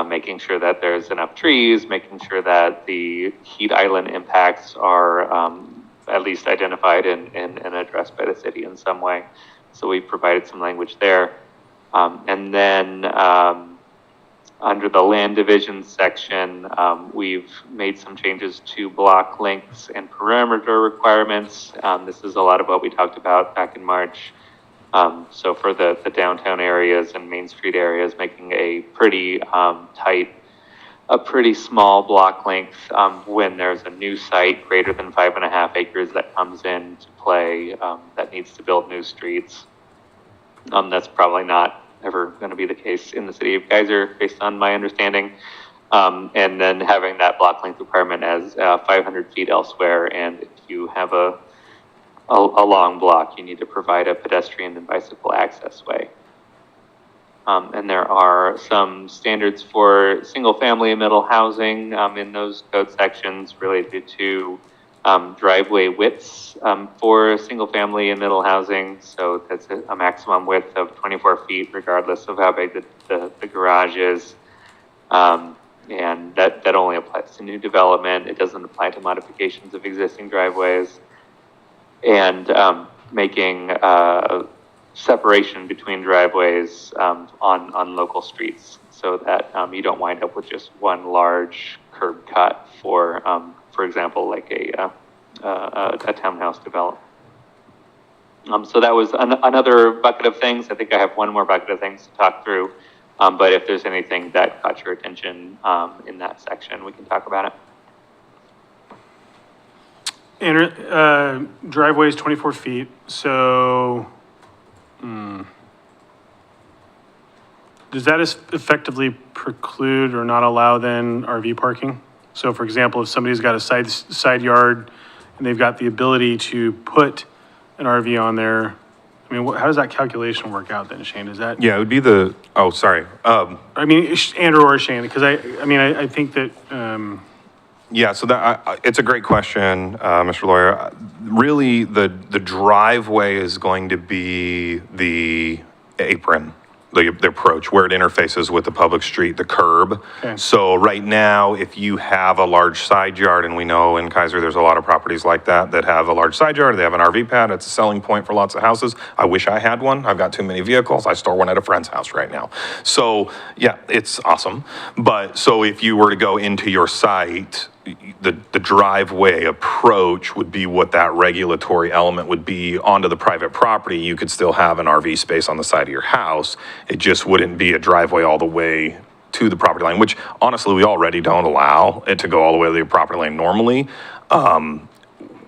making sure that there's enough trees, making sure that the heat island impacts are at least identified and addressed by the city in some way. So we provided some language there. And then under the land division section, we've made some changes to block lengths and perimeter requirements. This is a lot of what we talked about back in March. So for the downtown areas and Main Street areas, making a pretty tight, a pretty small block length when there's a new site greater than 5.5 acres that comes into play that needs to build new streets. That's probably not ever going to be the case in the city of Keizer, based on my understanding. And then having that block length requirement as 500 feet elsewhere. And if you have a long block, you need to provide a pedestrian and bicycle access way. And there are some standards for single family and middle housing in those code sections related to driveway widths for single family and middle housing. So that's a maximum width of 24 feet, regardless of how big the garage is. And that only applies to new development. It doesn't apply to modifications of existing driveways. And making separation between driveways on local streets, so that you don't wind up with just one large curb cut for example, like a townhouse development. So that was another bucket of things. I think I have one more bucket of things to talk through, but if there's anything that caught your attention in that section, we can talk about it. And driveway is 24 feet, so does that effectively preclude or not allow then RV parking? So for example, if somebody's got a side yard and they've got the ability to put an RV on there, I mean, how does that calculation work out then, Shane? Is that? Yeah, it would be the, oh, sorry. I mean, Andrew or Shane, because I think that, Yeah, so that it's a great question, Mr. Lawyer. Really, the driveway is going to be the apron, the approach, where it interfaces with the public street, the curb. Okay. So right now, if you have a large side yard, and we know in Keizer there's a lot of properties like that have a large side yard, they have an RV pad, it's a selling point for lots of houses. I wish I had one. I've got too many vehicles. I store one at a friend's house right now. So yeah, it's awesome. But so if you were to go into your site, the driveway approach would be what that regulatory element would be onto the private property. You could still have an RV space on the side of your house. It just wouldn't be a driveway all the way to the property line, which honestly, we already don't allow it to go all the way to the property line normally.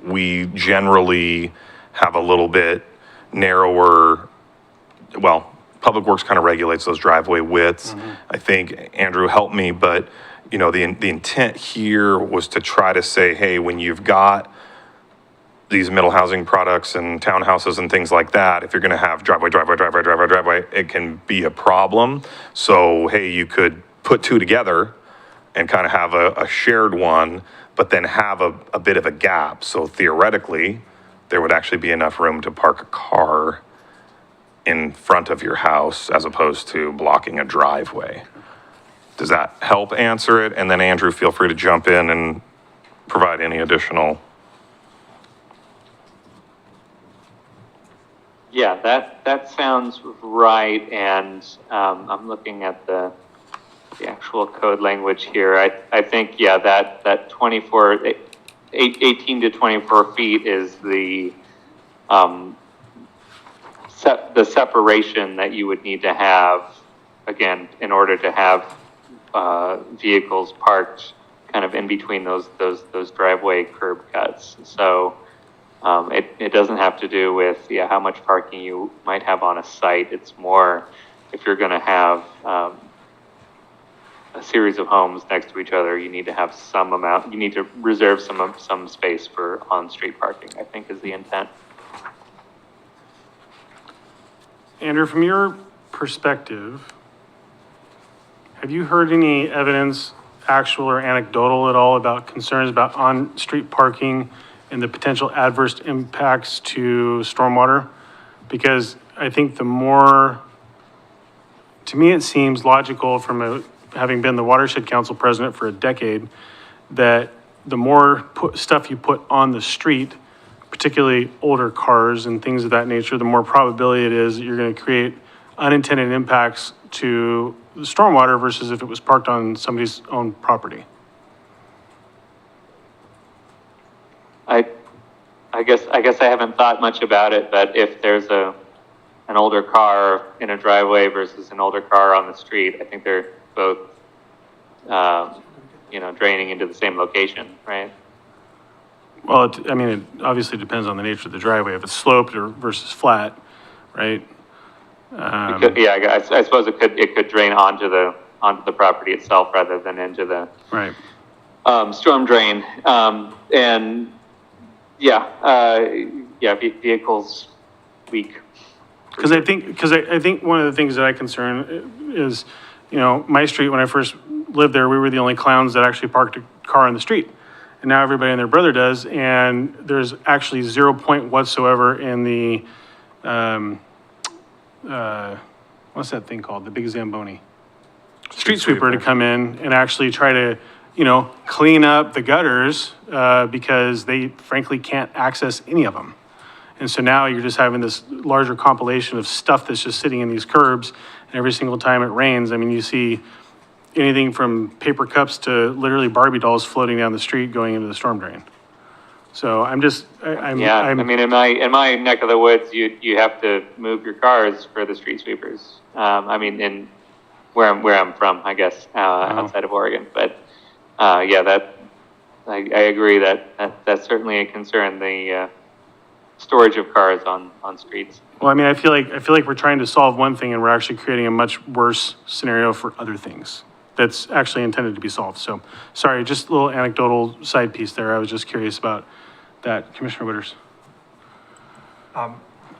We generally have a little bit narrower, well, Public Works kind of regulates those driveway widths. I think, Andrew, help me, but you know, the intent here was to try to say, hey, when you've got these middle housing products and townhouses and things like that, if you're going to have driveway, it can be a problem. So, hey, you could put two together and kind of have a shared one, but then have a bit of a gap. So theoretically, there would actually be enough room to park a car in front of your house as opposed to blocking a driveway. Does that help answer it? And then Andrew, feel free to jump in and provide any additional. Yeah, that sounds right. And I'm looking at the actual code language here. I think, yeah, that 18 to 24 feet is the separation that you would need to have, again, in order to have vehicles parked kind of in between those driveway curb cuts. So it doesn't have to do with how much parking you might have on a site. It's more if you're going to have a series of homes next to each other, you need to have some amount, you need to reserve some space for on-street parking, I think is the intent. Andrew, from your perspective, have you heard any evidence, actual or anecdotal at all, about concerns about on-street parking and the potential adverse impacts to stormwater? Because I think to me, it seems logical having been the Watershed Council president for a decade, that the more stuff you put on the street, particularly older cars and things of that nature, the more probability it is that you're going to create unintended impacts to the stormwater versus if it was parked on somebody's own property. I guess I haven't thought much about it, but if there's an older car in a driveway versus an older car on the street, I think they're both, draining into the same location, right? Well, it obviously depends on the nature of the driveway, if it's sloped or versus flat, right? I suppose it could drain onto the property itself rather than into the Right. Storm drain. Vehicles leak. Because I think one of the things that I concern is, my street, when I first lived there, we were the only clowns that actually parked a car on the street. And now everybody and their brother does, and there's actually 0 point whatsoever in the, what's that thing called? The big Zamboni. Street sweeper to come in and actually try to, clean up the gutters, because they frankly can't access any of them. And so now you're just having this larger compilation of stuff that's just sitting in these curbs. And every single time it rains, you see anything from paper cups to literally Barbie dolls floating down the street going into the storm drain. So I'm in my neck of the woods, you have to move your cars for the street sweepers. In where I'm from, I guess, outside of Oregon. But I agree that's certainly a concern. The storage of cars on streets. Well, I feel like we're trying to solve one thing and we're actually creating a much worse scenario for other things that's actually intended to be solved. So, sorry, just a little anecdotal side piece there. I was just curious about that. Commissioner Witters.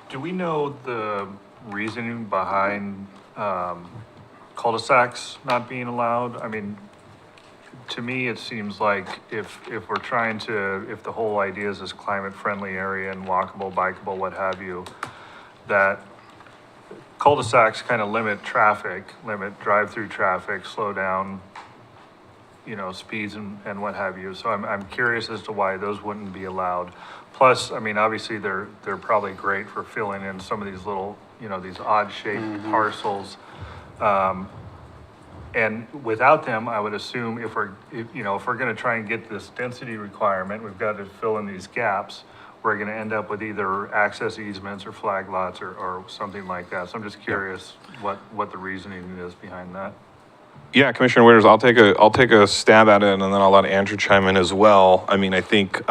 Do we know the reasoning behind cul-de-sacs not being allowed? To me, it seems like if the whole idea is this climate-friendly area and walkable, bikeable, what have you, that cul-de-sacs kind of limit drive-through traffic, slow down, speeds and what have you. So I'm curious as to why those wouldn't be allowed. Plus, obviously they're probably great for filling in some of these little, these odd-shaped parcels. And without them, I would assume if we're going to try and get this density requirement, we've got to fill in these gaps. We're going to end up with either access easements or flag lots or something like that. So I'm just curious what the reasoning is behind that. Yeah, Commissioner Witters, I'll take a stab at it, and then I'll let Andrew chime in as well. I think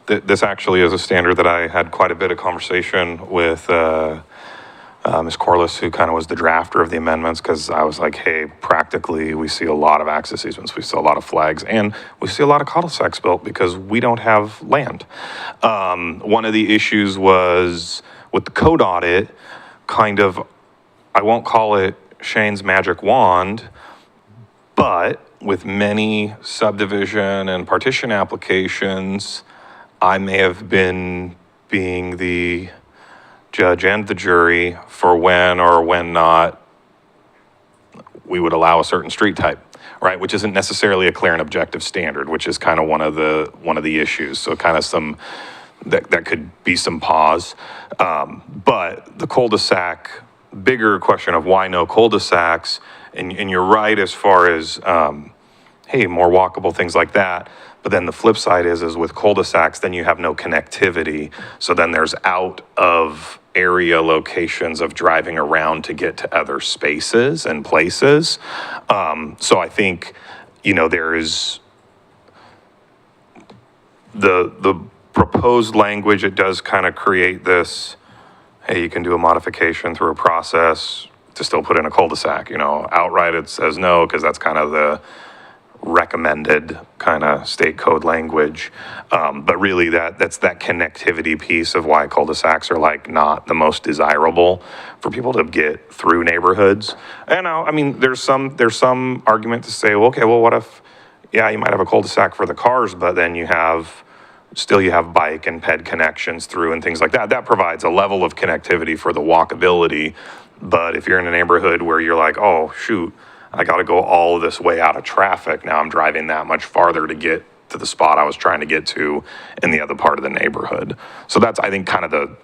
this actually is a standard that I had quite a bit of conversation with Ms. Corliss, who kind of was the drafter of the amendments, because I was like, hey, practically, we see a lot of access easements, we see a lot of flags, and we see a lot of cul-de-sacs built because we don't have land. One of the issues was with the code audit, I won't call it Shane's magic wand, but with many subdivision and partition applications, I may have been being the judge and the jury for when or when not we would allow a certain street type, right? Which isn't necessarily a clear and objective standard, which is kind of one of the issues. So kind of that could be some pause. But the cul-de-sac, bigger question of why no cul-de-sacs, and you're right as far as, hey, more walkable, things like that. But then the flip side is with cul-de-sacs, then you have no connectivity. So then there's out of area locations of driving around to get to other spaces and places. So I think, there is the proposed language, it does kind of create this, hey, you can do a modification through a process to still put in a cul-de-sac, you know, outright it says no, because that's kind of the recommended kind of state code language. But really that's that connectivity piece of why cul-de-sacs are like not the most desirable for people to get through neighborhoods. And I mean, there's some argument to say, well, okay, well, what if, yeah, you might have a cul-de-sac for the cars, but then you have bike and ped connections through and things like that. That provides a level of connectivity for the walkability. But if you're in a neighborhood where you're like, oh, shoot, I got to go all this way out of traffic. Now I'm driving that much farther to get to the spot I was trying to get to in the other part of the neighborhood. So that's, I think, kind of the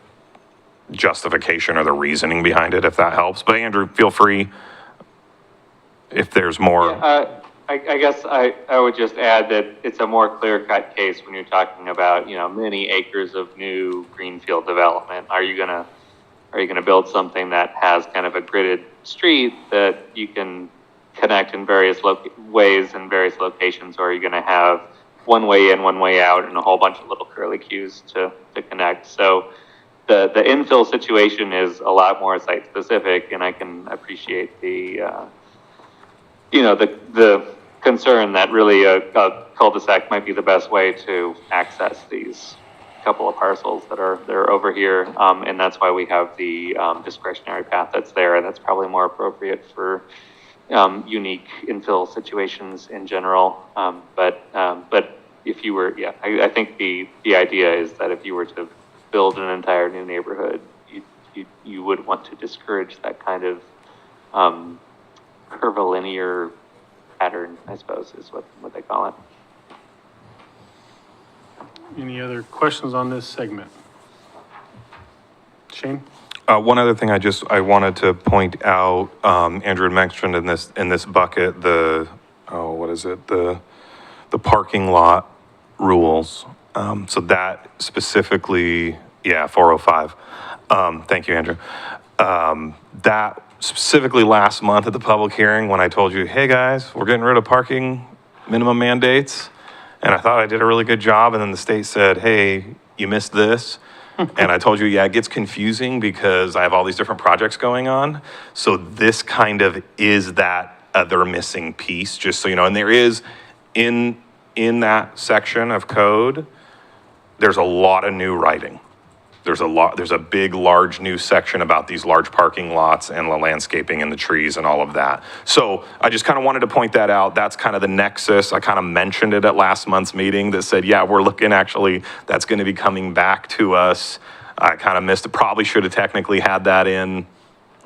justification or the reasoning behind it, if that helps. But Andrew, feel free if there's more. I guess I would just add that it's a more clear-cut case when you're talking about, you know, many acres of new greenfield development. Are you gonna build something that has kind of a gridded street that you can connect in various ways in various locations, or are you going to have one way in, one way out, and a whole bunch of little curly cues to connect? So the infill situation is a lot more site specific, and I can appreciate the the concern that really a cul-de-sac might be the best way to access these couple of parcels that are over here, and that's why we have the discretionary path that's there, and that's probably more appropriate for unique infill situations in general. But if you were, I think the idea is that if you were to build an entire new neighborhood, you would want to discourage that kind of curvilinear pattern, I suppose, is what they call it. Any other questions on this segment? Shane? One other thing I wanted to point out, Andrew had mentioned in this bucket, the parking lot rules. So that specifically, 405. Thank you, Andrew. That specifically last month at the public hearing when I told you, hey guys, we're getting rid of parking minimum mandates. And I thought I did a really good job. And then the state said, hey, you missed this. And I told you, it gets confusing because I have all these different projects going on. So this kind of is that other missing piece, just so you know. And there is, in that section of code, there's a lot of new writing. There's a big, large new section about these large parking lots and the landscaping and the trees and all of that. So I just kind of wanted to point that out. That's kind of the nexus. I kind of mentioned it at last month's meeting that said, we're looking actually, that's going to be coming back to us. I kind of missed it. Probably should have technically had that in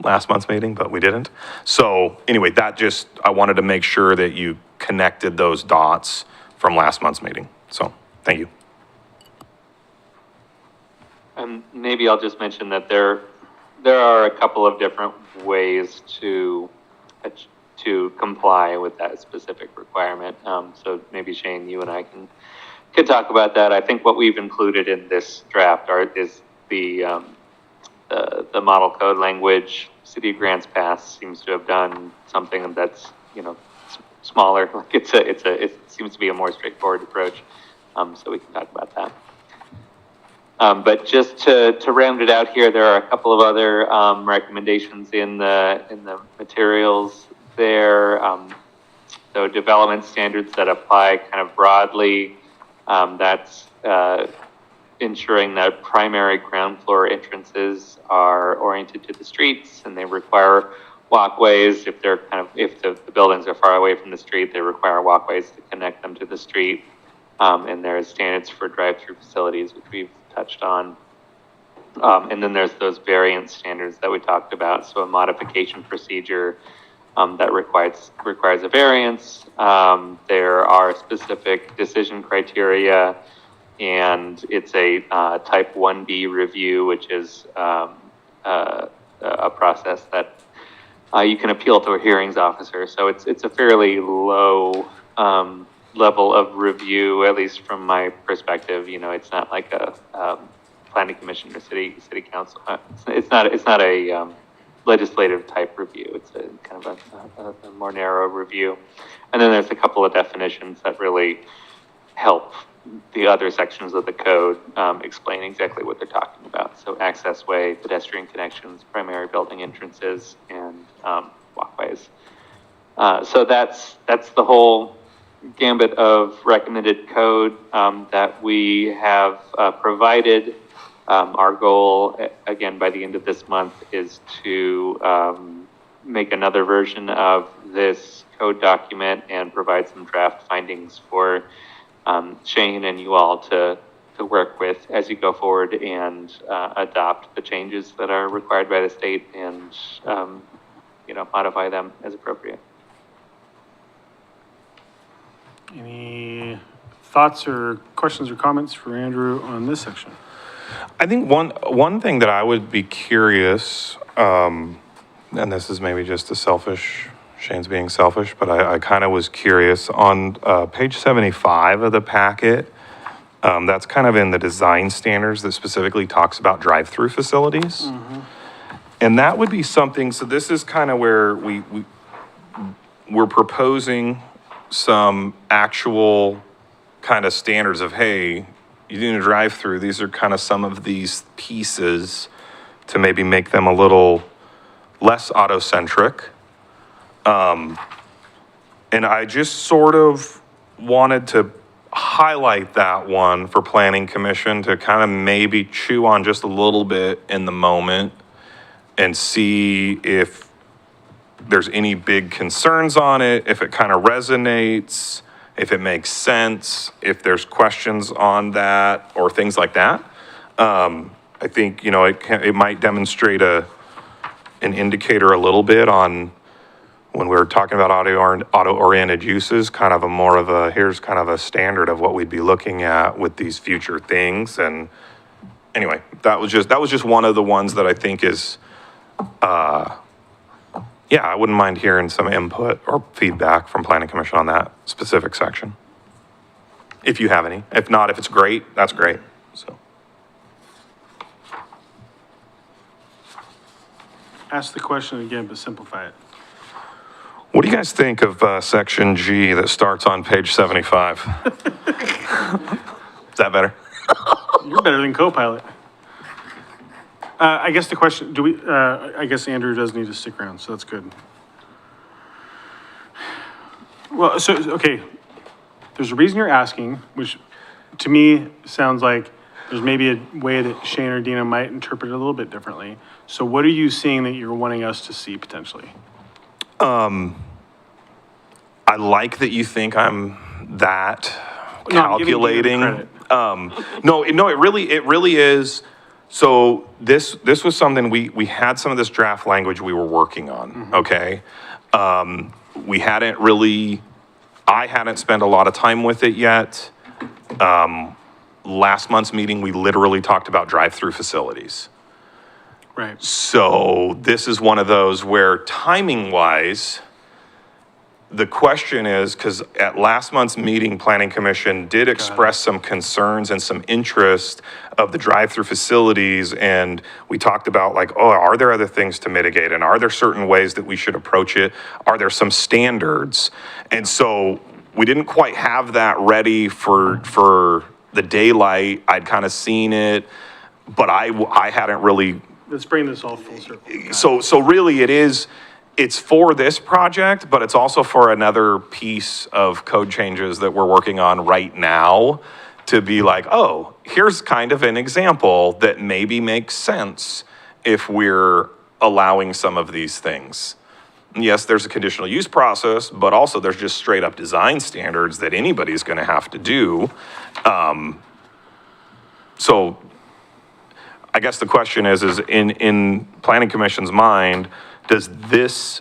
last month's meeting, but we didn't. So anyway, I wanted to make sure that you connected those dots from last month's meeting. So thank you. Maybe I'll just mention that there are a couple of different ways to comply with that specific requirement. So maybe Shane, you and I can talk about that. I think what we've included in this draft is the model code language. City of Grants Pass seems to have done something that's smaller. Like it seems to be a more straightforward approach. So we can talk about that. But just to round it out here, there are a couple of other recommendations in the materials there. So development standards that apply kind of broadly. That's ensuring that primary ground floor entrances are oriented to the streets and they require walkways. If the buildings are far away from the street, they require walkways to connect them to the street. And there's standards for drive-through facilities, which we've touched on. And then there's those variance standards that we talked about. So a modification procedure that requires a variance. There are specific decision criteria, and it's a type 1B review, which is a process that you can appeal to a hearings officer. So it's a fairly low level of review, at least from my perspective. It's not like a planning commission or city council. It's not a legislative type review. It's a kind of a more narrow review. And then there's a couple of definitions that really help the other sections of the code explain exactly what they're talking about. So access way, pedestrian connections, primary building entrances, and walkways. So that's the whole gambit of recommended code that we have provided. Our goal, again, by the end of this month is to make another version of this code document and provide some draft findings for Shane and you all to work with as you go forward and adopt the changes that are required by the state and, modify them as appropriate. Any thoughts or questions or comments for Andrew on this section? I think one thing that I would be curious, and this is maybe just a selfish, Shane's being selfish, but I kind of was curious on page 75 of the packet. That's kind of in the design standards that specifically talks about drive-through facilities. Mm-hmm. And that would be something, so this is kind of where we're proposing some actual kind of standards of, hey, you're doing a drive-through, these are kind of some of these pieces to maybe make them a little less auto-centric. And I just sort of wanted to highlight that one for Planning Commission to kind of maybe chew on just a little bit in the moment and see if there's any big concerns on it, if it kind of resonates, if it makes sense, if there's questions on that or things like that. I think, it might demonstrate an indicator a little bit on when we're talking about auto-oriented uses, kind of here's kind of a standard of what we'd be looking at with these future things. And anyway, that was just one of the ones that I think is, I wouldn't mind hearing some input or feedback from Planning Commission on that specific section. If you have any. If not, if it's great, that's great. So. Ask the question again, but simplify it. What do you guys think of section G that starts on page 75? Is that better? You're better than Copilot. I guess the question, I guess Andrew does need to stick around, so that's good. Well, okay, there's a reason you're asking, which to me sounds like there's maybe a way that Shane or Dina might interpret it a little bit differently. So what are you seeing that you're wanting us to see potentially? I like that you think I'm that calculating. No, it really is. So this was something we had some of this draft language we were working on. Mm-hmm. Okay. I hadn't spent a lot of time with it yet. Last month's meeting, we literally talked about drive-through facilities. Right. So this is one of those where timing-wise, the question is, because at last month's meeting, Planning Commission did express some concerns and some interest of the drive-through facilities, and we talked about are there other things to mitigate, and are there certain ways that we should approach it? Are there some standards? And so we didn't quite have that ready for the daylight. I'd kind of seen it, but I hadn't really. Let's bring this all full circle. So really it's for this project, but it's also for another piece of code changes that we're working on right now to be here's kind of an example that maybe makes sense if we're allowing some of these things. Yes, there's a conditional use process, but also there's just straight up design standards that anybody's going to have to do. So I guess the question is in Planning Commission's mind, does this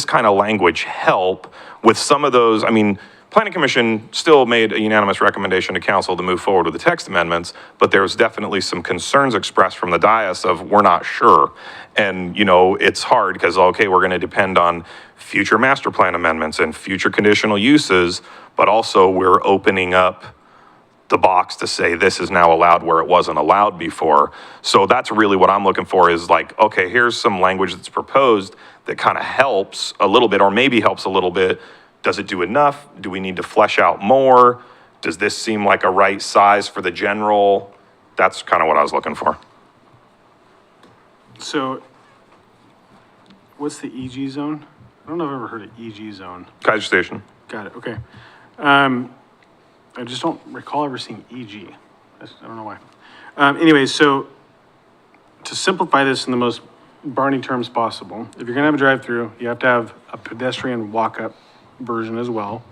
kind of language help with some of those? I mean, Planning Commission still made a unanimous recommendation to council to move forward with the text amendments, but there was definitely some concerns expressed from the dais of we're not sure. And, it's hard because, okay, we're going to depend on future master plan amendments and future conditional uses, but also we're opening up the box to say this is now allowed where it wasn't allowed before. So that's really what I'm looking for is okay, here's some language that's proposed that kind of helps a little bit, or maybe helps a little bit. Does it do enough? Do we need to flesh out more? Does this seem like a right size for the general? That's kind of what I was looking for. So what's the EG zone? I don't know if I've ever heard of EG zone. Keizer Station. Got it, okay. I just don't recall ever seeing EG. I don't know why. Anyways, so to simplify this in the most Barney terms possible, if you're gonna have a drive-through, you have to have a pedestrian walk-up version as well,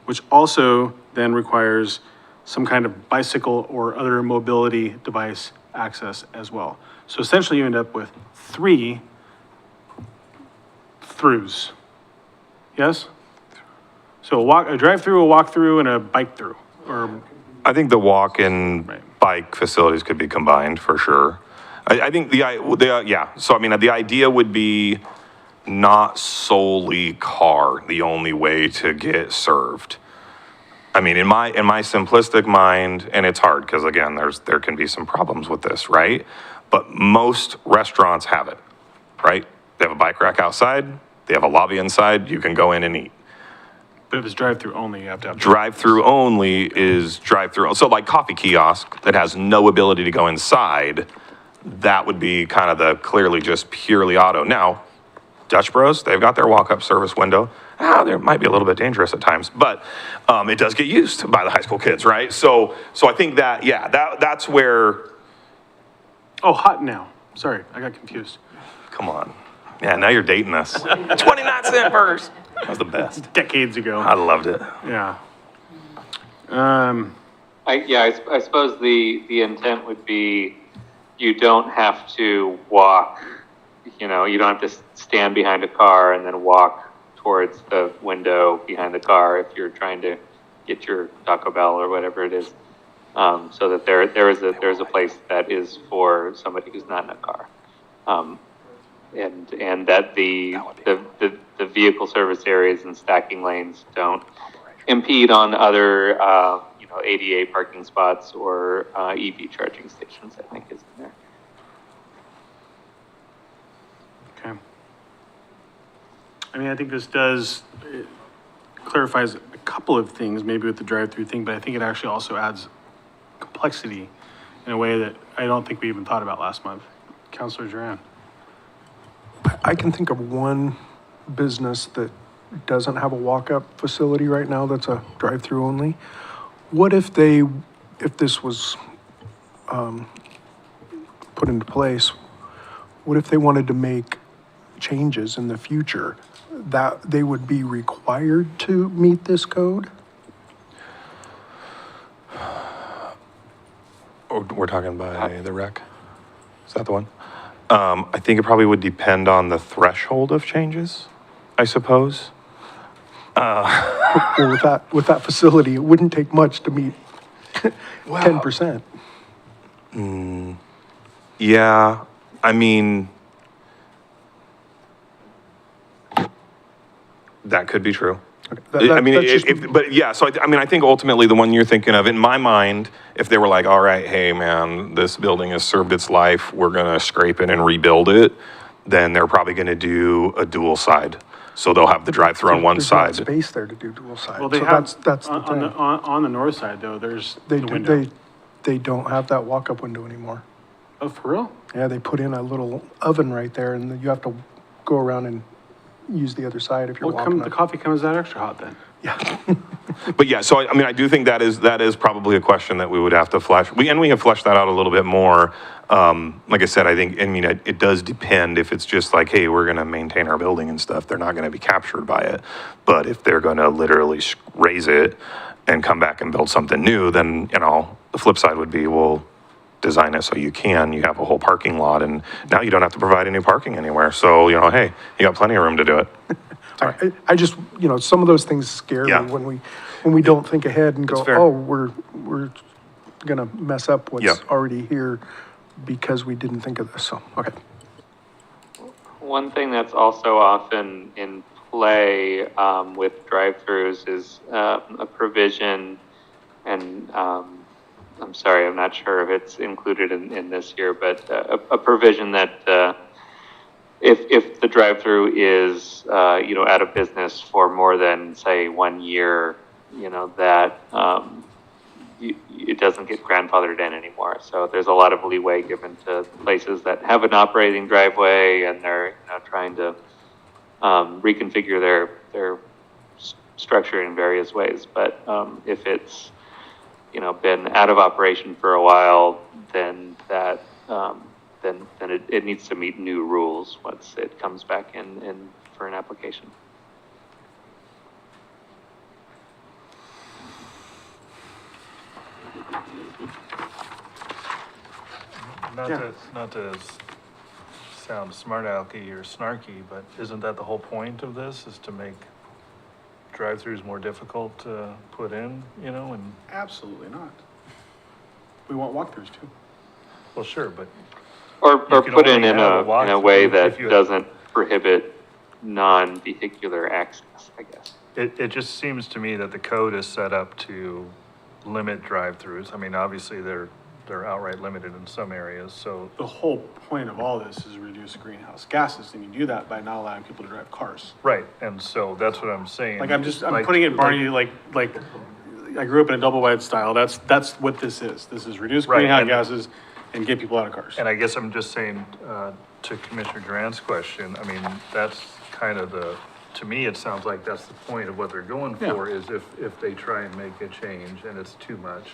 which also then requires some kind of bicycle or other mobility device access as well. So essentially you end up with 3 throughs. Yes? So a drive-through, a walk-through, and a bike-through, or, I think the walk and Right. bike facilities could be combined for sure. I think yeah, so I mean, the idea would be not solely car, the only way to get served. I mean, in my simplistic mind, and it's hard, because again, there can be some problems with this, right? But most restaurants have it, right? They have a bike rack outside, they have a lobby inside, you can go in and eat. but if it's drive-through only, you have to have. Drive-through only is drive-through. So like coffee kiosk that has no ability to go inside, that would be kind of the clearly just purely auto. Now, Dutch Bros, they've got their walk-up service window. There might be a little bit dangerous at times, but it does get used by the high school kids, right? So I think that, yeah, that's where, Oh, hot now. Sorry, I got confused. come on. Yeah, now you're dating us. 29-cent burgers. That was the best. Decades ago. I loved it. Yeah. I suppose the intent would be you don't have to walk, you don't have to stand behind a car and then walk towards the window behind the car if you're trying to get your Taco Bell or whatever it is. So that there's a place that is for somebody who's not in a car. And that the vehicle service areas and stacking lanes don't impede on other, ADA parking spots or EV charging stations, I think is in there. Okay. I mean, I think this it clarifies a couple of things, maybe with the drive-through thing, but I think it actually also adds complexity in a way that I don't think we even thought about last month. Counselor Duran. I can think of one business that doesn't have a walk-up facility right now that's a drive-through only. What if this was put into place, what if they wanted to make changes in the future that they would be required to meet this code? Oh, we're talking by the rec? Is that the one? I think it probably would depend on the threshold of changes, I suppose. Well, with that facility, it wouldn't take much to meet 10%. Yeah, I mean, that could be true. I mean, That's just- but yeah, so I think ultimately the one you're thinking of, in my mind, if they were like, all right, hey man, this building has served its life, we're gonna scrape it and rebuild it, then they're probably gonna do a dual side. So they'll have the drive-through on one There's not side. space there to do dual side. Well, they So have, that's the on the, thing. on the north side though, there's They the do, window. they don't have that walk-up window anymore. Oh, for real? Yeah, they put in a little oven right there, and then you have to go around and use the other side if you're Well, walking the up. coffee comes that extra hot then. Yeah. But yeah, so I mean, I do think that is probably a question that we would have to flesh. We have fleshed that out a little bit more. Like I said, it does depend if it's just like, hey, we're gonna maintain our building and stuff, they're not gonna be captured by it. But if they're gonna literally raise it and come back and build something new, then, the flip side would be, well, design it so you have a whole parking lot and now you don't have to provide any parking anywhere. So, hey, you got plenty of room to do it. I just, some of those things scare Yeah. me when we don't think ahead and It's go, fair. oh, we're gonna mess up Yeah. what's already here because we didn't think of this, so, okay. One thing that's also often in play with drive-throughs is a provision, and I'm sorry, I'm not sure if it's included in this here, but a provision that if the drive-through is out of business for more than, say, 1 year, that it doesn't get grandfathered in anymore. So there's a lot of leeway given to places that have an operating driveway and they're trying to reconfigure their structure in various ways. But if it's, been out of operation for a while, then that, then it needs to meet new rules once it comes back in for an application. Not to sound smart alecky or snarky, but isn't that the whole point of this, is to make drive-throughs more difficult to put in, and, Absolutely not. We want walkthroughs too. well, sure, but Or You can put in only in have a a walkthrough way if that you- doesn't prohibit non-vehicular access, I guess. it just seems to me that the code is set up to limit drive-throughs. I mean, obviously, they're outright limited in some areas, so, The whole point of all this is reduce greenhouse gases, and you do that by not allowing people to drive cars. right, and so that's what I'm saying. Like, I'm putting it, Barney, like, I grew up in a double wide style, that's what this is. This is reduce Right, greenhouse and- gases and get people out of cars. And I guess I'm just saying, to Commissioner Durant's question, I mean, that's kind of to me, it sounds like that's the point of what they're going for, is if they try and make a change and it's too much,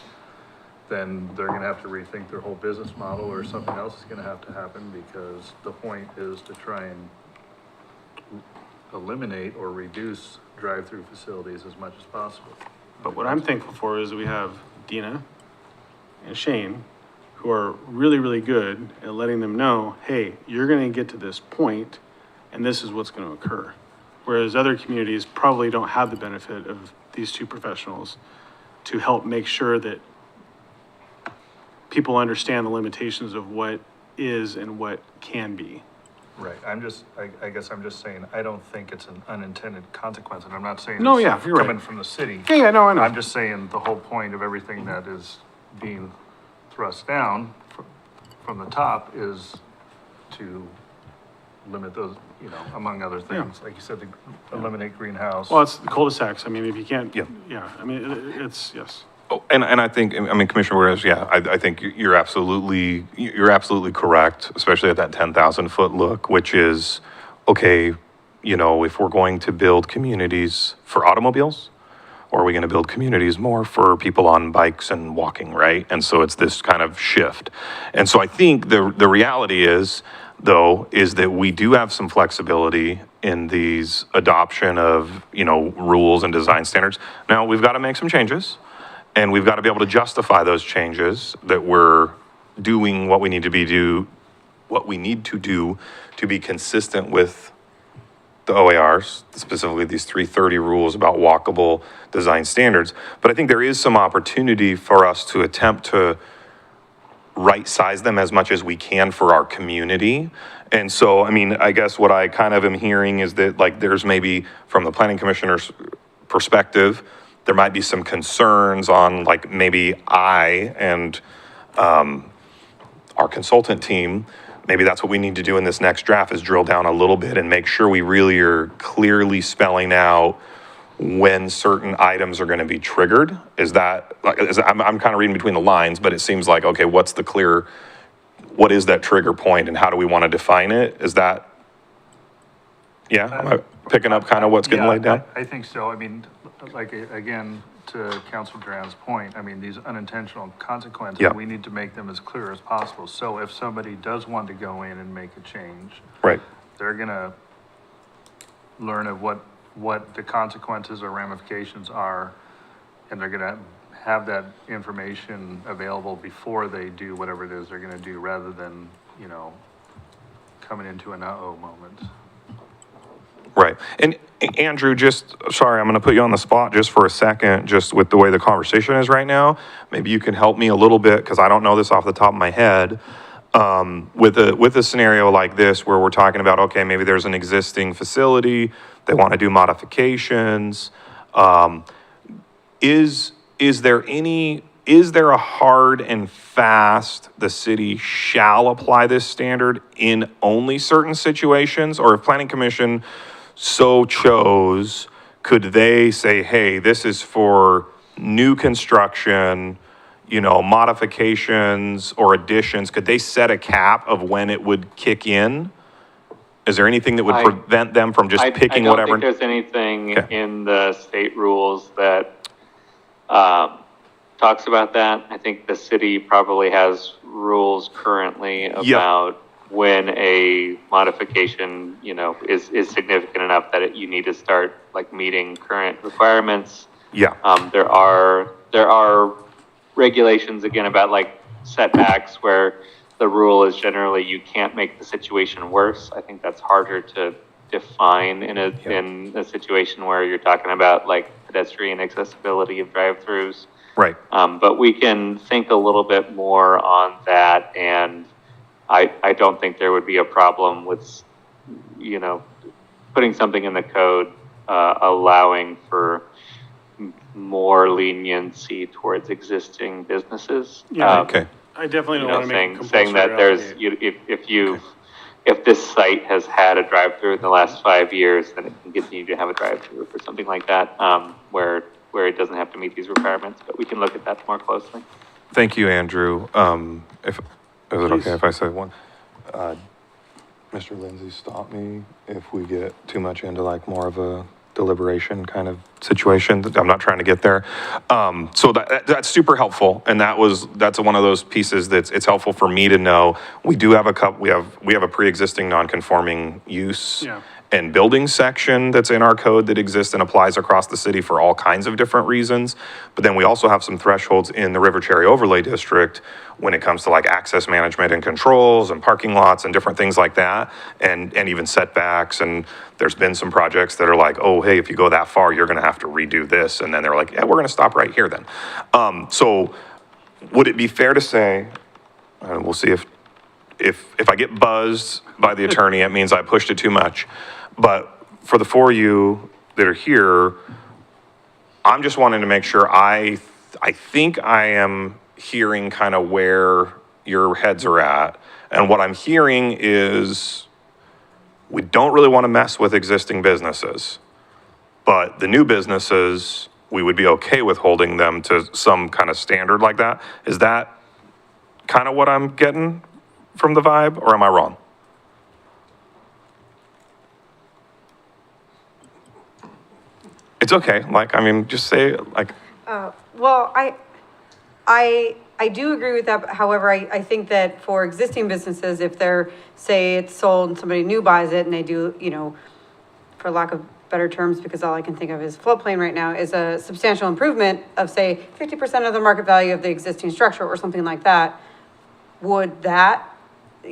then they're gonna have to rethink their whole business model, or something else is gonna have to happen, because the point is to try and eliminate or reduce drive-through facilities as much as possible. But what I'm thankful for is we have Dina and Shane, who are really, really good at letting them know, hey, you're gonna get to this point, and this is what's gonna occur. Whereas other communities probably don't have the benefit of these two professionals to help make sure that people understand the limitations of what is and what can be. Right, I guess I'm just saying, I don't think it's an unintended consequence, and I'm not saying No, it's yeah, you're right. coming from the city. Yeah, no, I know. I'm just saying the whole point of everything that is being thrust down from the top is to limit those, among other things, like you said, to eliminate greenhouse. Well, it's the cul-de-sacs. I mean, if you can't, Yeah. I mean, it's, yes. Oh, and I think, Commissioner Perez, yeah, I think you're absolutely correct, especially at that 10,000 foot look, which is, okay, if we're going to build communities for automobiles, or are we going to build communities more for people on bikes and walking, right? And so it's this kind of shift. And so I think the reality is, though, is that we do have some flexibility in these adoption of, rules and design standards. Now, we've got to make some changes. And we've got to be able to justify those changes, that we're doing what we need to do to be consistent with the OARs, specifically these 330 rules about walkable design standards. But I think there is some opportunity for us to attempt to right-size them as much as we can for our community. And so, I guess what I kind of am hearing is that, like, there's maybe, from the planning commissioner's perspective, there might be some concerns on, like, maybe I and our consultant team, maybe that's what we need to do in this next draft, is drill down a little bit and make sure we really are clearly spelling out when certain items are going to be triggered. I'm kind of reading between the lines, but it seems like, okay, what is that trigger point and how do we want to define it? Is that, yeah, am I picking up kind of what's getting laid down? I think so. Like, again, to Council Duran's point, these unintentional consequences, Yeah. we need to make them as clear as possible. So if somebody does want to go in and make a change, Right. they're gonna learn of what the consequences or ramifications are, and they're gonna have that information available before they do whatever it is they're gonna do, rather than, coming into an uh-oh moment. Right. And Andrew, sorry, I'm going to put you on the spot just for a second, just with the way the conversation is right now. Maybe you can help me a little bit, because I don't know this off the top of my head. With a scenario like this, where we're talking about, okay, maybe there's an existing facility, they want to do modifications. Is there a hard and fast, the city shall apply this standard in only certain situations? Or if Planning Commission so chose, could they say, hey, this is for new construction, modifications or additions? Could they set a cap of when it would kick in? Is there anything that would I- prevent them from just picking I whatever? don't think there's anything Okay. in the state rules that talks about that. I think the city probably has rules currently about when a modification, is significant enough that you need to start like meeting current requirements. Yeah, There are regulations again about like setbacks where the rule is generally you can't make the situation worse. I think that's harder to define in a situation where you're talking about like pedestrian accessibility of drive-throughs. right. But we can think a little bit more on that, and I don't think there would be a problem with, putting something in the code, allowing for more leniency towards existing businesses. Yeah, Okay. I definitely don't want to make it Saying compulsory that out there's, the gate. if this site has had a drive-through in the last 5 years, then it can continue to have a drive-through or something like that, where it doesn't have to meet these requirements, but we can look at that more closely. Thank you, Andrew. Is it okay Please. if I say one? Mr. Lindsay, stop me if we get too much into like more of a deliberation kind of situation. I'm not trying to get there. So that's super helpful. And that's one of those pieces it's helpful for me to know. We do have we have a pre-existing non-conforming use Yeah. and building section that's in our code that exists and applies across the city for all kinds of different reasons. But then we also have some thresholds in the River Cherry Overlay District when it comes to like access management and controls and parking lots and different things like that, and even setbacks. And there's been some projects that are like, oh, hey, if you go that far, you're gonna have to redo this. And then they're like, yeah, we're gonna stop right here then. So would it be fair to say, and we'll see if I get buzzed by the attorney, it means I pushed it too much. But for the four of you that are here, I'm just wanting to make sure I think I am hearing kind of where your heads are at. And what I'm hearing is we don't really want to mess with existing businesses. But the new businesses, we would be okay with holding them to some kind of standard like that. Is that kind of what I'm getting from the vibe, or am I wrong? It's okay. Like, I mean, just say like, Well, I do agree with that, but however, I think that for existing businesses, if they're, say it's sold and somebody new buys it and they do, for lack of better terms, because all I can think of is floodplain right now, is a substantial improvement of, say, 50% of the market value of the existing structure or something like that, would that,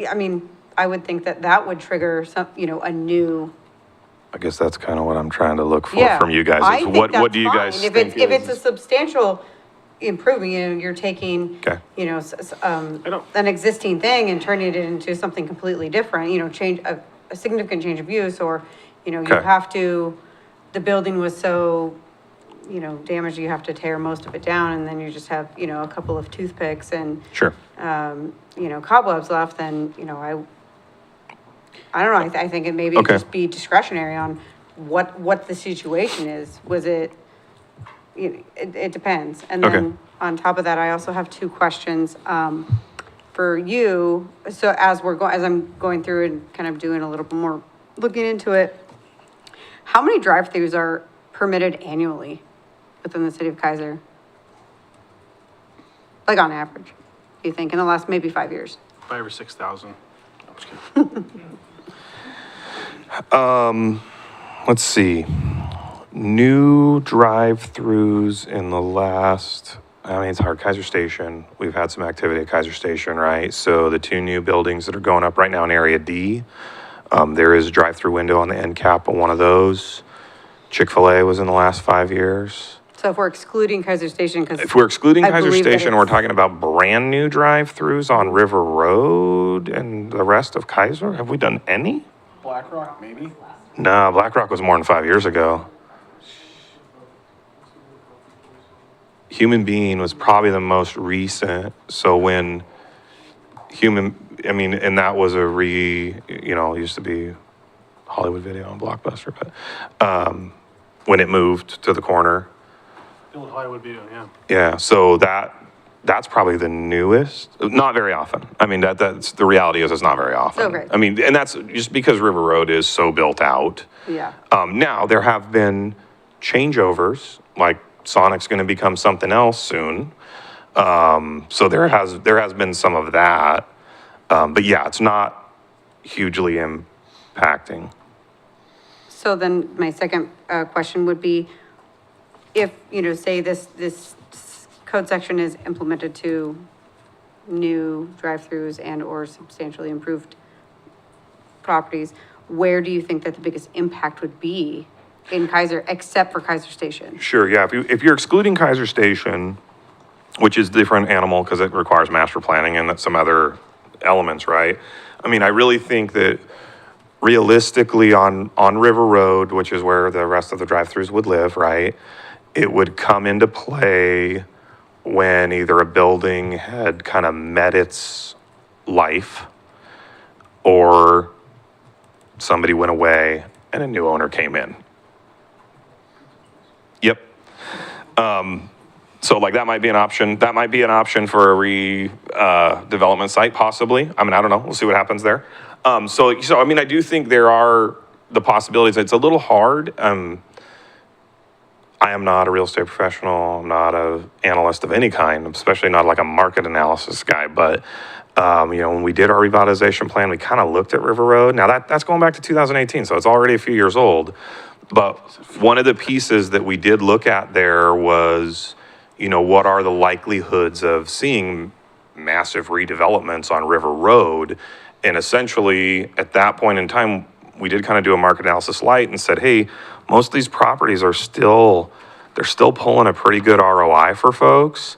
I mean, I would think that would trigger some, a new. I guess that's kind of what I'm trying to look for Yeah, from you guys. I Is think what that's do you guys fine. think If it's a is? substantial improvement, you're taking, Okay. don't- an existing thing and turning it into something completely different, change, a significant change of use, or, you Okay. have to, the building was so, damaged, you have to tear most of it down, and then you just have, a couple of toothpicks and, Sure. cobwebs left, then, I don't know, I think it maybe Okay. just be discretionary on what the situation is. Was it, it depends. And Okay. then on top of that, I also have two questions, for you. So as I'm going through and kind of doing a little bit more, looking into it, how many drive-throughs are permitted annually within the city of Keizer? Like on average, do you think, in the last maybe 5 years? 5,000 or 6,000. I'm just kidding. Let's see. New drive-throughs in the last, I mean, it's hard. Keizer Station, we've had some activity at Keizer Station, right? So the two new buildings that are going up right now in Area D, there is a drive-through window on the end cap of one of those. Chick-fil-A was in the last 5 years. So if we're excluding Keizer Station, because. If we're excluding I Keizer believe that Station, we're it's- talking about brand new drive-throughs on River Road and the rest of Keizer. Have we done any? Black Rock, maybe? No, Black Rock was more than 5 years ago. Human Being was probably the most recent. So when and that was it used to be Hollywood Video and Blockbuster, but when it moved to the corner. The old Hollywood video, yeah. Yeah, so that That's probably the newest, not very often. I mean, that's, the reality is it's not very often. Okay. I mean, and that's just because River Road is so built out. Yeah. Now, there have been changeovers, like Sonic's gonna become something else soon. So there has been some of that. But yeah, it's not hugely impacting. So then my second question would be, if, say this code section is implemented to new drive-throughs and/or substantially improved properties, where do you think that the biggest impact would be in Keizer, except for Keizer Station? Sure, yeah, if you're excluding Keizer Station, which is different animal because it requires master planning and some other elements, right? I mean, I really think that realistically on River Road, which is where the rest of the drive-throughs would live, right? It would come into play when either a building had kind of met its life or somebody went away and a new owner came in. Yep. So like that might be an option. That might be an option for a development site possibly. I mean, I don't know. We'll see what happens there. So I mean, I do think there are the possibilities. It's a little hard. I am not a real estate professional. I'm not an analyst of any kind, especially not like a market analysis guy. But, when we did our revitalization plan, we kind of looked at River Road. Now that's going back to 2018, so it's already a few years old. But one of the pieces that we did look at there was, what are the likelihoods of seeing massive redevelopments on River Road? And essentially, at that point in time, we did kind of do a market analysis light and said, hey, most of these properties are they're still pulling a pretty good ROI for folks.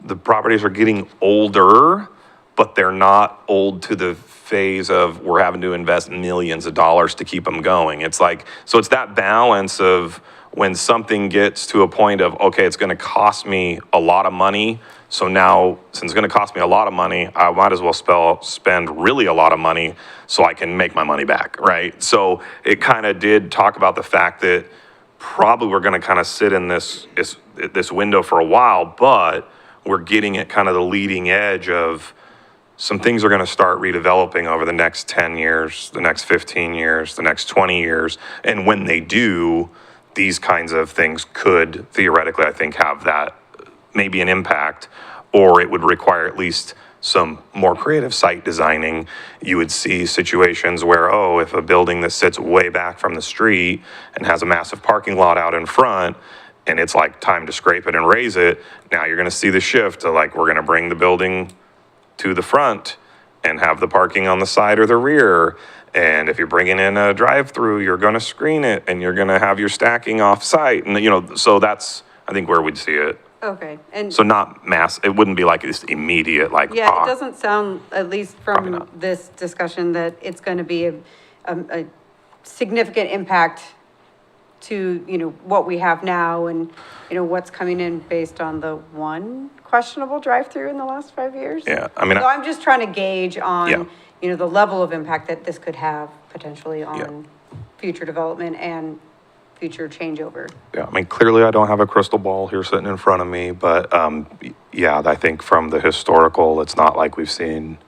The properties are getting older, but they're not old to the phase of we're having to invest millions of dollars to keep them going. It's like, so it's that balance of when something gets to a point of, okay, it's going to cost me a lot of money. So now, since it's going to cost me a lot of money, I might as well spend really a lot of money so I can make my money back, right? So it kind of did talk about the fact that probably we're going to kind of sit in this window for a while, but we're getting at kind of the leading edge of some things are going to start redeveloping over the next 10 years, the next 15 years, the next 20 years. And when they do, these kinds of things could theoretically, I think, have that maybe an impact, or it would require at least some more creative site designing. You would see situations where, if a building that sits way back from the street and has a massive parking lot out in front, and it's like time to scrape it and raise it, now you're gonna see the shift to like, we're gonna bring the building to the front and have the parking on the side or the rear. And if you're bringing in a drive-through, you're gonna screen it and you're gonna have your stacking off-site. And, so that's, I think, where we'd see it. Okay, and. So not it wouldn't be like this immediate, like, Yeah, it doesn't sound, at least Probably from not. this discussion, that it's going to be a significant impact to, what we have now and, what's coming in based on the one questionable drive-through in the last 5 years. Yeah, I mean, So I'm just trying to gauge Yeah. on, the level of impact that this could have potentially on future development and future changeover. yeah, I mean, clearly I don't have a crystal ball here sitting in front of me, but, yeah, I think from the historical, it's not like we've seen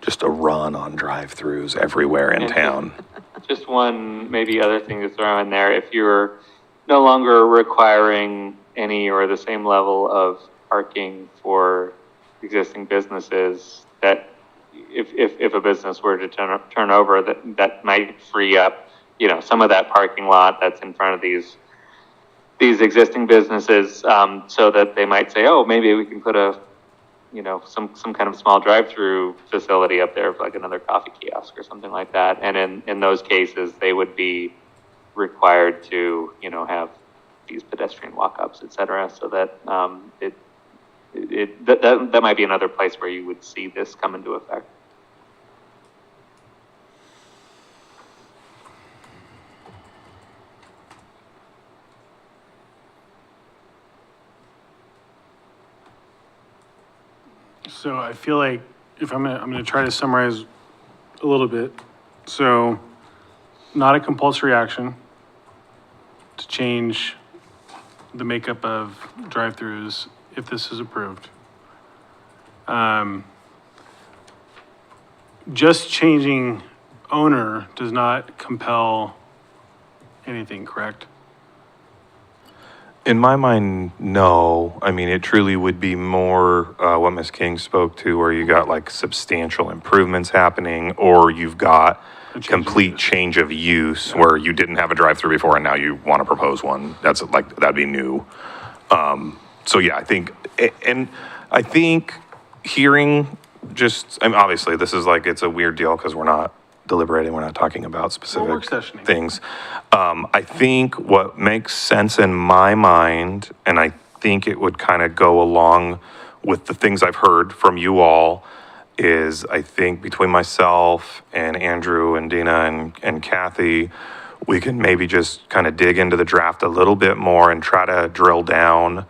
just a run on drive-throughs everywhere in town. Just one maybe other thing to throw in there, if you're no longer requiring any or the same level of parking for existing businesses, that if a business were to turn over, that might free up, some of that parking lot that's in front of these existing businesses, so that they might say, oh, maybe we can put some kind of small drive-through facility up there, like another coffee kiosk or something like that. And in those cases, they would be required to, have these pedestrian walk-ups, et cetera, so that that might be another place where you would see this come into effect. So I feel like if I'm gonna try to summarize a little bit. So not a compulsory action to change the makeup of drive-throughs if this is approved, Just changing owner does not compel anything, correct? In my mind, no. I mean, it truly would be more what Ms. King spoke to, where you got like substantial improvements happening, or you've got complete change of use where you didn't have a drive-through before and now you want to propose one. That's like, that'd be new. So yeah, I think, and I think hearing just, I mean, obviously this is like, it's a weird deal because we're not deliberating, we're not talking about specific work sessioning. things. I think what makes sense in my mind, and I think it would kind of go along with the things I've heard from you all, is I think between myself and Andrew and Dina and Kathy, we can maybe just kind of dig into the draft a little bit more and try to drill down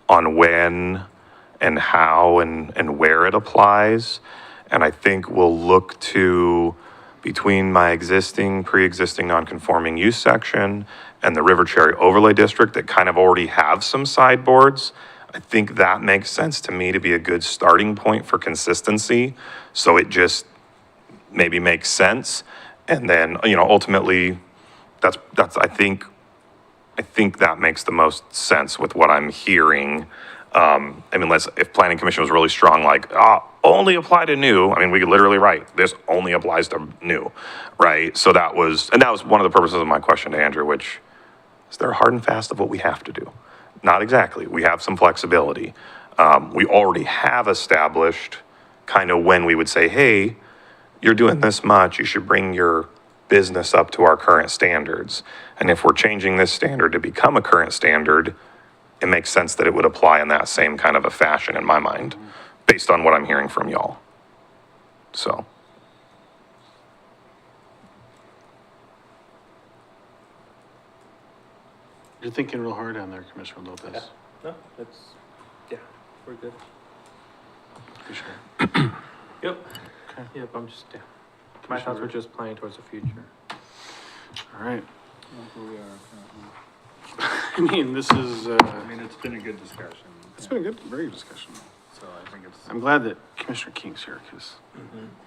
on when and how and where it applies. And I think we'll look to, between my pre-existing non-conforming use section and the River Cherry Overlay District that kind of already have some sideboards, I think that makes sense to me to be a good starting point for consistency. So it just maybe makes sense. And then, ultimately, that's, I think that makes the most sense with what I'm hearing. I mean, if planning commission was really strong, like, only apply to new, I mean, we could literally write, this only applies to new, right? So that was one of the purposes of my question to Andrew, which, is there a hard and fast of what we have to do? Not exactly. We have some flexibility. We already have established kind of when we would say, hey, you're doing this much, you should bring your business up to our current standards. And if we're changing this standard to become a current standard, it makes sense that it would apply in that same kind of a fashion in my mind, based on what I'm hearing from y'all. So. You're thinking real hard down there, Commissioner Lopez. No, that's, yeah, we're good. For sure. Yep. Yep, I'm just, yeah. My thoughts were just planning towards the future. All right. I mean, this is, I mean, it's been a good discussion. it's been a good, very good discussion. So I think it's, I'm glad that Commissioner King's here because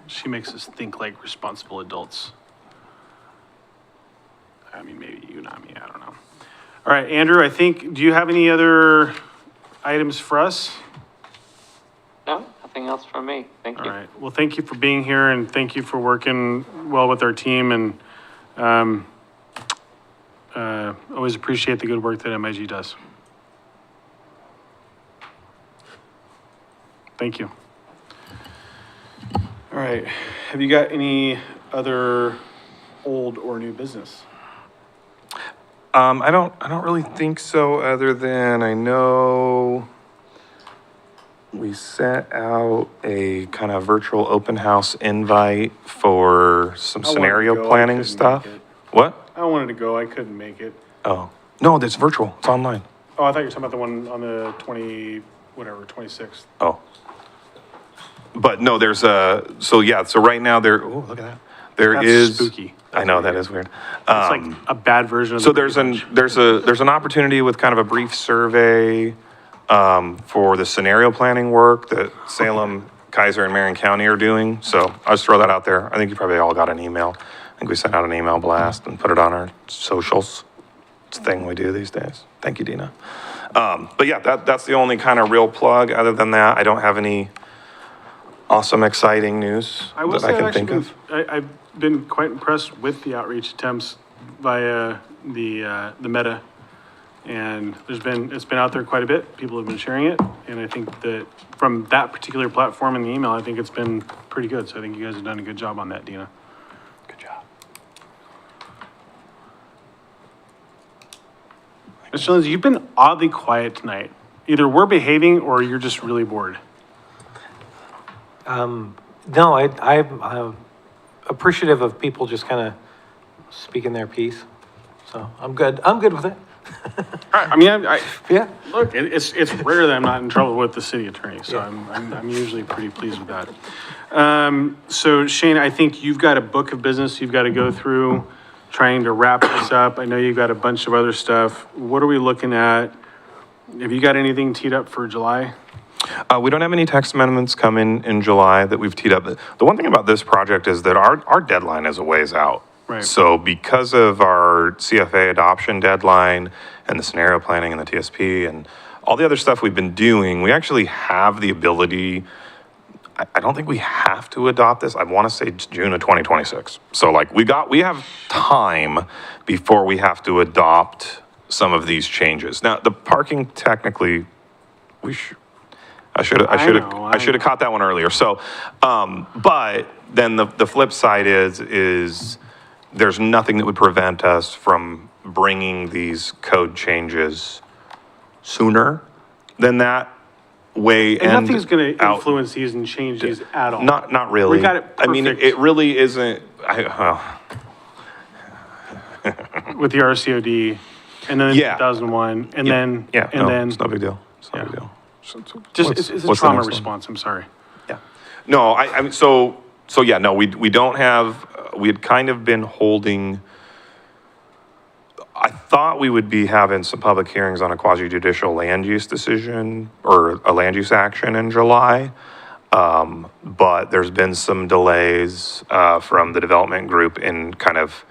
she makes us think like responsible adults. I mean, maybe you, not me, I don't know. All right, Andrew, do you have any other items for us? No, nothing else from me. Thank All you. right, well, thank you for being here and thank you for working well with our team and, always appreciate the good work that MIG does. Thank you. All right, have you got any other old or new business? I don't really think so, other than I know we sent out a kind of virtual open house invite for some I wanted to scenario go, I planning couldn't stuff. make it. What? I wanted to go, I couldn't make it. Oh, no, that's virtual. It's online. Oh, I thought you were talking about the one on the 26th. Oh. But no, there's so right now oh, look at that. There That's is. spooky. I know, that is weird. It's like a bad version of So the there's Brady there's an opportunity with kind of a brief survey for the scenario planning work that Salem, Keizer, and Marion County are doing. So I'll just throw that out there. I think you probably all got an email. I think we sent out an email blast and put it on our socials. It's a thing we do these days. Thank you, Dina. But yeah, that's the only kind of real plug. Other than that, I don't have any awesome, exciting news I will that I say can I've think actually of. I've been quite impressed with the outreach attempts via the Meta. And it's been out there quite a bit. People have been sharing it. And I think that from that particular platform in the email, I think it's been pretty good. So I think you guys have done a good job on that, Dina. Good job. Mr. Lindsay, you've been oddly quiet tonight. Either we're behaving or you're just really bored. No, I'm appreciative of people just kind of speaking their piece. So I'm good with it. I mean, Yeah. look, it's rare that I'm not in trouble with the city attorney, so Yeah. I'm usually pretty pleased with that. So Shane, I think you've got a book of business you've got to go through, trying to wrap this up. I know you've got a bunch of other stuff. What are we looking at? Have you got anything teed up for July? We don't have any text amendments come in July that we've teed up. The one thing about this project is that our deadline is a ways out. Right. So because of our CFA adoption deadline and the scenario planning and the TSP and all the other stuff we've been doing, we actually have the ability. I don't think we have to adopt this. I want to say June of 2026. So like we have time before we have to adopt some of these changes. Now, the parking technically, I should have caught that one earlier. So, but then the flip side is there's nothing that would prevent us from bringing these code changes sooner than that. Way And nothing's going to out. influence these and change these at all. Not really. We got it I mean, perfect. it really isn't. With the RCOD, and then Yeah. 2001, and then, Yeah, and no, then, it's no big deal. It's no Yeah. big deal. just, What's- it's a what's the trauma next one? response, I'm sorry. Yeah. No, I mean, so yeah, no, we don't have, we had kind of been holding, I thought we would be having some public hearings on a quasi judicial land use decision or a land use action in July. But there's been some delays, from the development group in kind of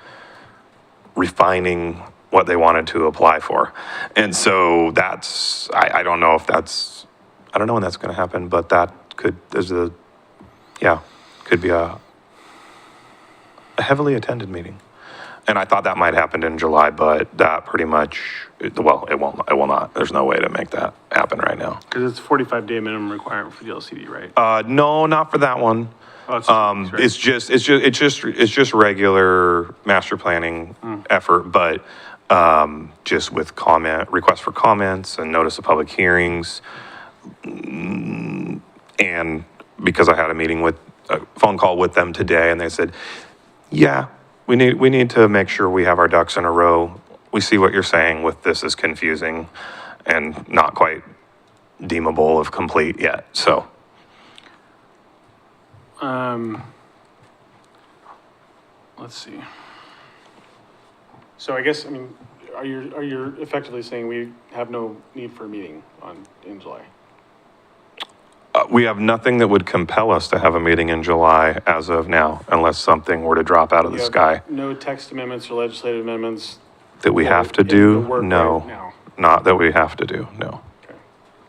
refining what they wanted to apply for. And so that's, I don't know if that's, I don't know when that's going to happen, but that could, could be a heavily attended meeting. And I thought that might happen in July, but that pretty much, well, it will not. There's no way to make that happen right now. Because it's a 45-day minimum requirement for the LCD, right? No, not for that one. Oh, it's just- right. It's just regular master planning effort, but just with requests for comments and notice of public hearings. And because I had a phone call with them today, and they said, yeah, we need to make sure we have our ducks in a row. We see what you're saying with this is confusing and not quite deemable of complete yet, so. Let's see. So I guess, I mean, are you effectively saying we have no need for a meeting in July? We have nothing that would compel us to have a meeting in July as of now, unless something were to drop out of the You have sky. No text amendments or legislative amendments? That we have to in the do? work right No. now? Not that we have to do, no. Okay.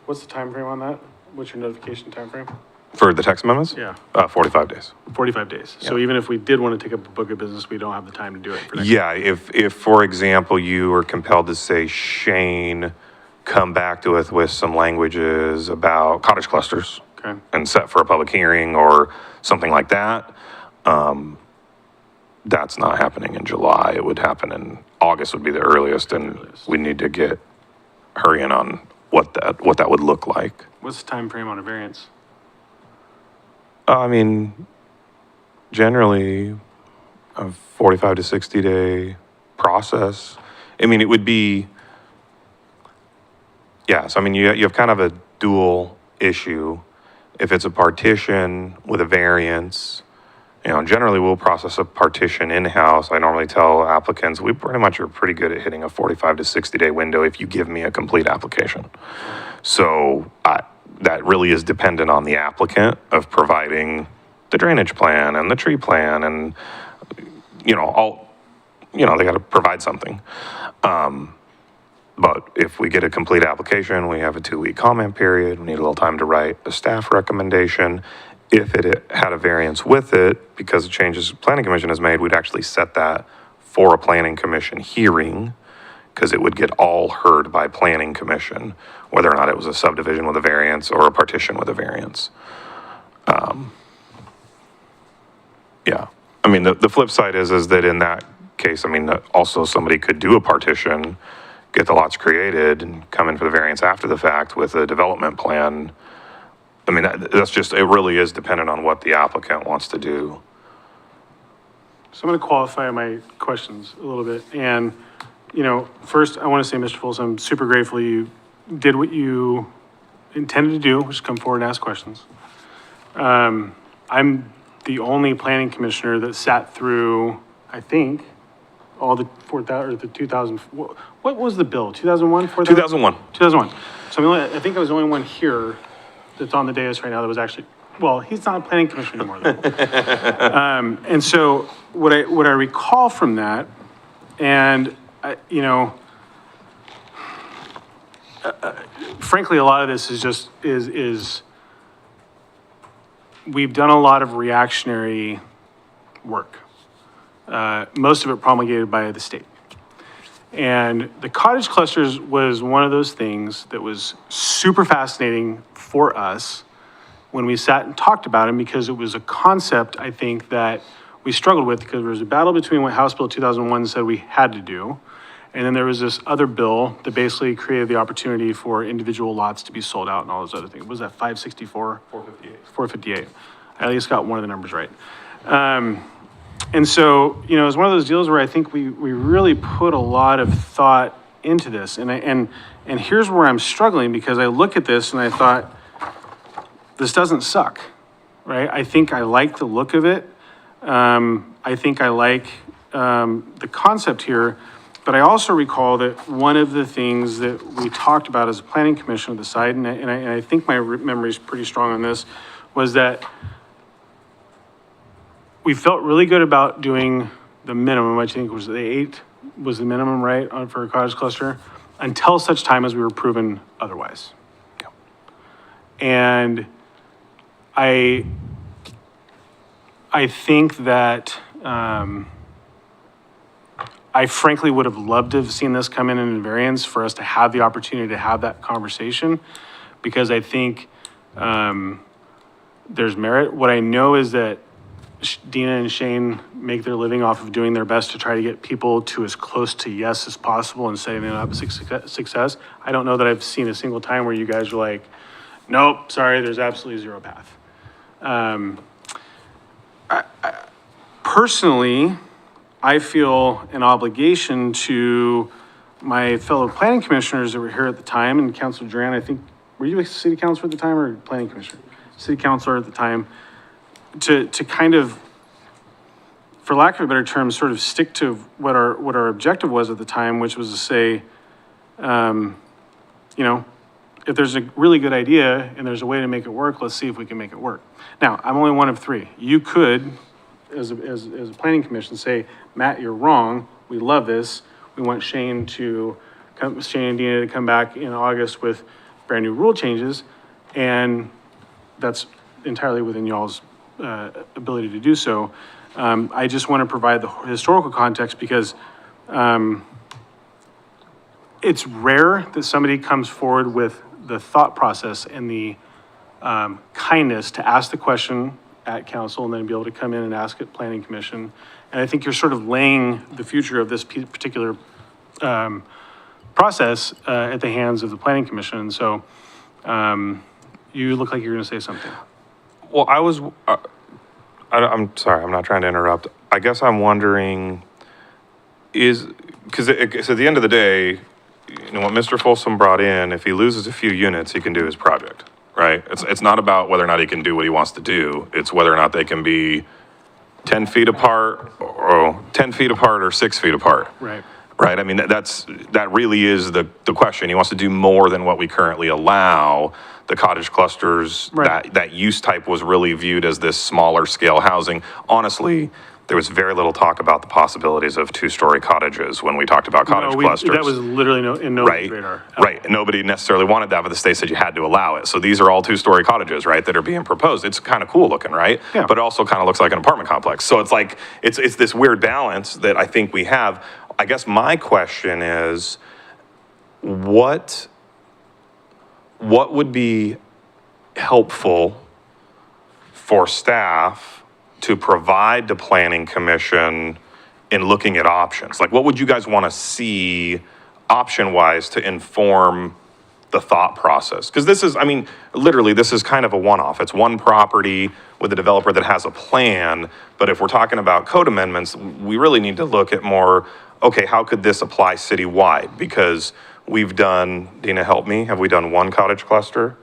What's the time frame on that? What's your notification time frame? For the text amendments? Yeah. 45 days. 45 days. So Yeah. even if we did want to take up a book of business, we don't have the time to do it for next. Yeah, if, for example, you were compelled to say, Shane, come back to us with some languages about cottage clusters. Okay. And set for a public hearing or something like that, that's not happening in July. It would happen in August would be the earliest, and we need to hurrying on what that would look like. What's the time frame on a variance? I mean, generally, a 45 to 60 day process. I mean, it would be, yeah, so I mean, you have kind of a dual issue. If it's a partition with a variance, generally we'll process a partition in-house. I normally tell applicants, we pretty much are pretty good at hitting a 45 to 60 day window if you give me a complete application. So that really is dependent on the applicant of providing the drainage plan and the tree plan and, they got to provide something. But if we get a complete application, we have a 2-week comment period, we need a little time to write a staff recommendation. If it had a variance with it, because of changes the planning commission has made, we'd actually set that for a planning commission hearing, because it would get all heard by planning commission, whether or not it was a subdivision with a variance or a partition with a variance. Yeah, I mean, the flip side is that in that case, I mean, also somebody could do a partition, get the lots created and come in for the variance after the fact with a development plan. I mean, that's just, it really is dependent on what the applicant wants to do. So I'm going to qualify my questions a little bit. And, first I want to say, Mr. Folsom, I'm super grateful you did what you intended to do, which is come forward and ask questions. I'm the only planning commissioner that sat through, I think, all the 4,000 or the 2,000. What was the bill? 2001, 4,000? 2001. 2001. So I think I was the only one here that's on the dais right now that was actually, well, he's not a planning commission anymore though. And so what I recall from that, and you know, frankly, a lot of this is just, is we've done a lot of reactionary work. Most of it promulgated by the state. And the cottage clusters was one of those things that was super fascinating for us when we sat and talked about them, because it was a concept, I think, that we struggled with, because there was a battle between what House Bill 2001 said we had to do, and then there was this other bill that basically created the opportunity for individual lots to be sold out and all those other things. Was that 564? 458. 458. I at least got one of the numbers right. And so, you know, it was one of those deals where I think we really put a lot of thought into this. And here's where I'm struggling, because I look at this and I thought, this doesn't suck, right? I think I like the look of it. I think I like the concept here, but I also recall that one of the things that we talked about as a planning commission at the side, and I think my memory is pretty strong on this, was that we felt really good about doing the minimum, I think was the 8 was the minimum, right, for a cottage cluster, until such time as we were proven otherwise. And I think that I frankly would have loved to have seen this come in variance for us to have the opportunity to have that conversation, because I think there's merit. What I know is that Dina and Shane make their living off of doing their best to try to get people to as close to yes as possible and setting them up for success. I don't know that I've seen a single time where you guys are like, nope, sorry, there's absolutely zero path. Personally, I feel an obligation to my fellow planning commissioners that were here at the time, and Councilor Duran, I think, were you a city councilor at the time or planning commissioner? City councilor at the time, to kind of, for lack of a better term, sort of stick to what our objective was at the time, which was to say, you know, if there's a really good idea and there's a way to make it work, let's see if we can make it work. Now, I'm only one of 3. You could, as a planning commission, say, Matt, you're wrong. We love this. We want Shane and Dina to come back in August with brand new rule changes. And that's entirely within y'all's ability to do so. I just want to provide the historical context, because it's rare that somebody comes forward with the thought process and the kindness to ask the question at council and then be able to come in and ask at planning commission. And I think you're sort of laying the future of this particular process at the hands of the planning commission. And so you look like you're going to say something. Well, I'm sorry, I'm not trying to interrupt. I guess I'm wondering because at the end of the day, you know, what Mr. Folsom brought in, if he loses a few units, he can do his project, right? It's not about whether or not he can do what he wants to do. It's whether or not they can be 10 feet apart or 10 feet apart or 6 feet apart. Right. Right. I mean, that really is the question. He wants to do more than what we currently allow. The cottage clusters, right, that use type was really viewed as this smaller scale housing. Honestly, there was very little talk about the possibilities of 2-story cottages when we talked about cottage clusters. That was literally in nobody's radar. Right. Nobody necessarily wanted that, but the state said you had to allow it. So these are all 2-story cottages, right, that are being proposed. It's kind of cool looking, right? Yeah. But it also kind of looks like an apartment complex. So it's like, it's this weird balance that I think we have. I guess my question is, what would be helpful for staff to provide the planning commission in looking at options? Like, what would you guys want to see option-wise to inform the thought process? Because this is, I mean, literally, this is kind of a one-off. It's one property with a developer that has a plan. But if we're talking about code amendments, we really need to look at more, okay, how could this apply citywide? Because we've done, Dina, help me, have we done one cottage cluster?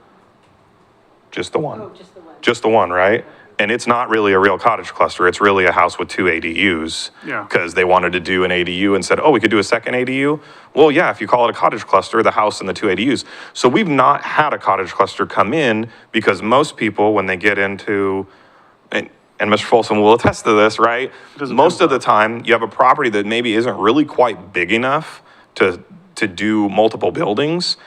Just the one? Oh, just the one. Just the one, right? and it's not really a real cottage cluster, it's really a house with 2 ADUs. Yeah. Because they wanted to do an ADU and said, oh, we could do a second ADU? Well, yeah, if you call it a cottage cluster, the house and the 2 ADUs. So we've not had a cottage cluster come in because most people, when they get into, and Mr. Folsom will attest to this, right? Most of the time, you have a property that maybe isn't really quite big enough to do multiple buildings,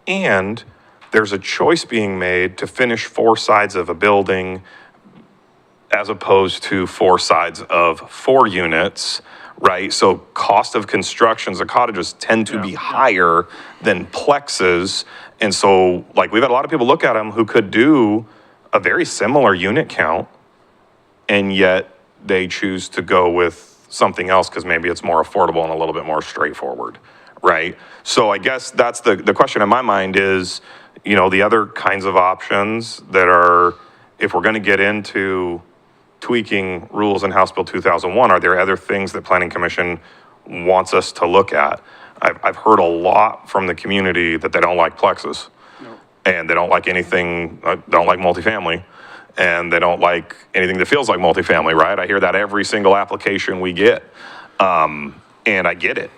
and there's a choice being made to finish 4 sides of a building as opposed to 4 sides of 4 units, right? So cost of constructions of cottages tend to be higher than plexes. And so, like, we've had a lot of people look at them who could do a very similar unit count, and yet they choose to go with something else because maybe it's more affordable and a little bit more straightforward, right? So I guess that's the question in my mind is, you know, the other kinds of options that are, if we're going to get into tweaking rules in House Bill 2001, are there other things that Planning Commission wants us to look at? I've heard a lot from the community that they don't like plexes, and they don't like anything, don't like multifamily, and they don't like anything that feels like multifamily, right? I hear that every single application we get. And I get it.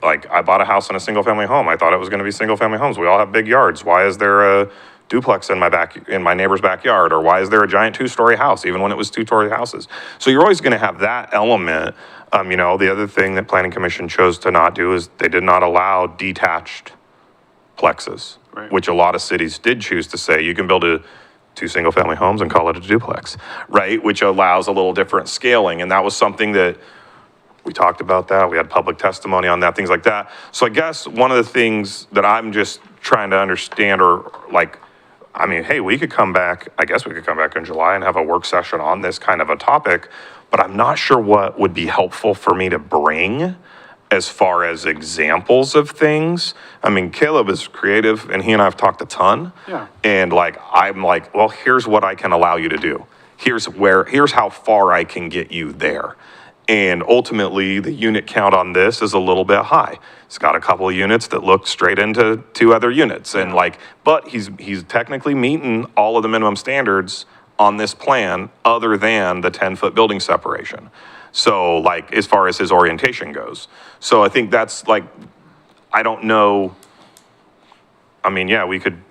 Like, I bought a house in a single-family home. I thought it was going to be single-family homes. We all have big yards. Why is there a duplex in my neighbor's backyard? Or why is there a giant 2-story house, even when it was 2-story houses? So you're always going to have that element. You know, the other thing that Planning Commission chose to not do is they did not allow detached plexes, Right. which a lot of cities did choose to say you can build 2 single-family homes and call it a duplex, right? Which allows a little different scaling. And that was something that we talked about that. We had public testimony on that, things like that. So I guess one of the things that I'm just trying to understand, or like, I mean, hey, we could come back, I guess we could come back in July and have a work session on this kind of a topic, but I'm not sure what would be helpful for me to bring as far as examples of things. I mean, Caleb is creative and he and I have talked a ton. Yeah. And like, I'm like, well, here's what I can allow you to do. Here's how far I can get you there. And ultimately, the unit count on this is a little bit high. It's got a couple of units that look straight into 2 other units. And like, but he's technically meeting all of the minimum standards on this plan other than the 10-foot building separation. So like, as far as his orientation goes. So I think that's like, I don't know. I mean, yeah, we could,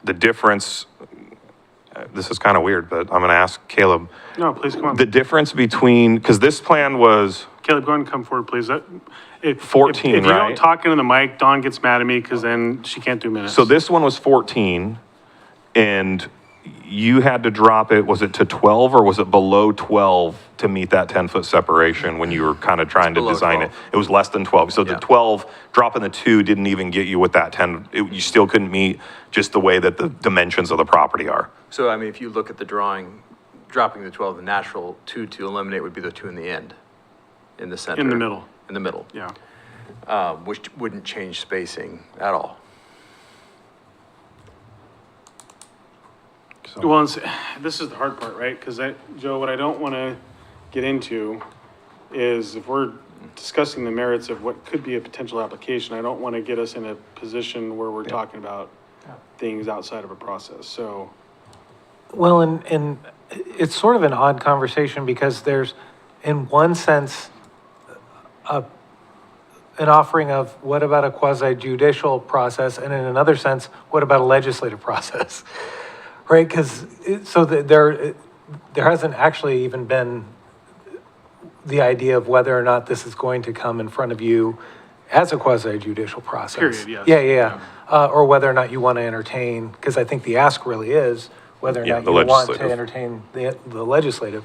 the difference, this is kind of weird, but I'm going to ask Caleb. No, please come on. The difference between, because this plan was Caleb, go ahead and come forward, please. 14, if you right? don't talk into the mic, Dawn gets mad at me because then she can't do minutes. So this one was 14, and you had to drop it, was it to 12 or was it below 12 to meet that 10-foot separation when you were kind of trying to below design 12. it? It was less than 12. So the Yeah. 12, dropping the 2 didn't even get you with that 10. You still couldn't meet just the way that the dimensions of the property are. So, I mean, if you look at the drawing, dropping the 12, the natural 2 to eliminate would be the 2 in the end, in the center. In the middle. In the middle, Yeah. which wouldn't change spacing at all. Well, this is the hard part, right? Because Joe, what I don't want to get into is if we're discussing the merits of what could be a potential application, I don't want to get us in a position where we're talking about things outside of a process. So, Well, and it's sort of an odd conversation because there's, in one sense, an offering of what about a quasi judicial process, and in another sense, what about a legislative process? Right, because there hasn't actually even been the idea of whether or not this is going to come in front of you as a quasi judicial process. Period, yes. Yeah. Or whether or not you want to entertain, because I think the ask really is whether or Yeah, not the you want to legislative. entertain the legislative.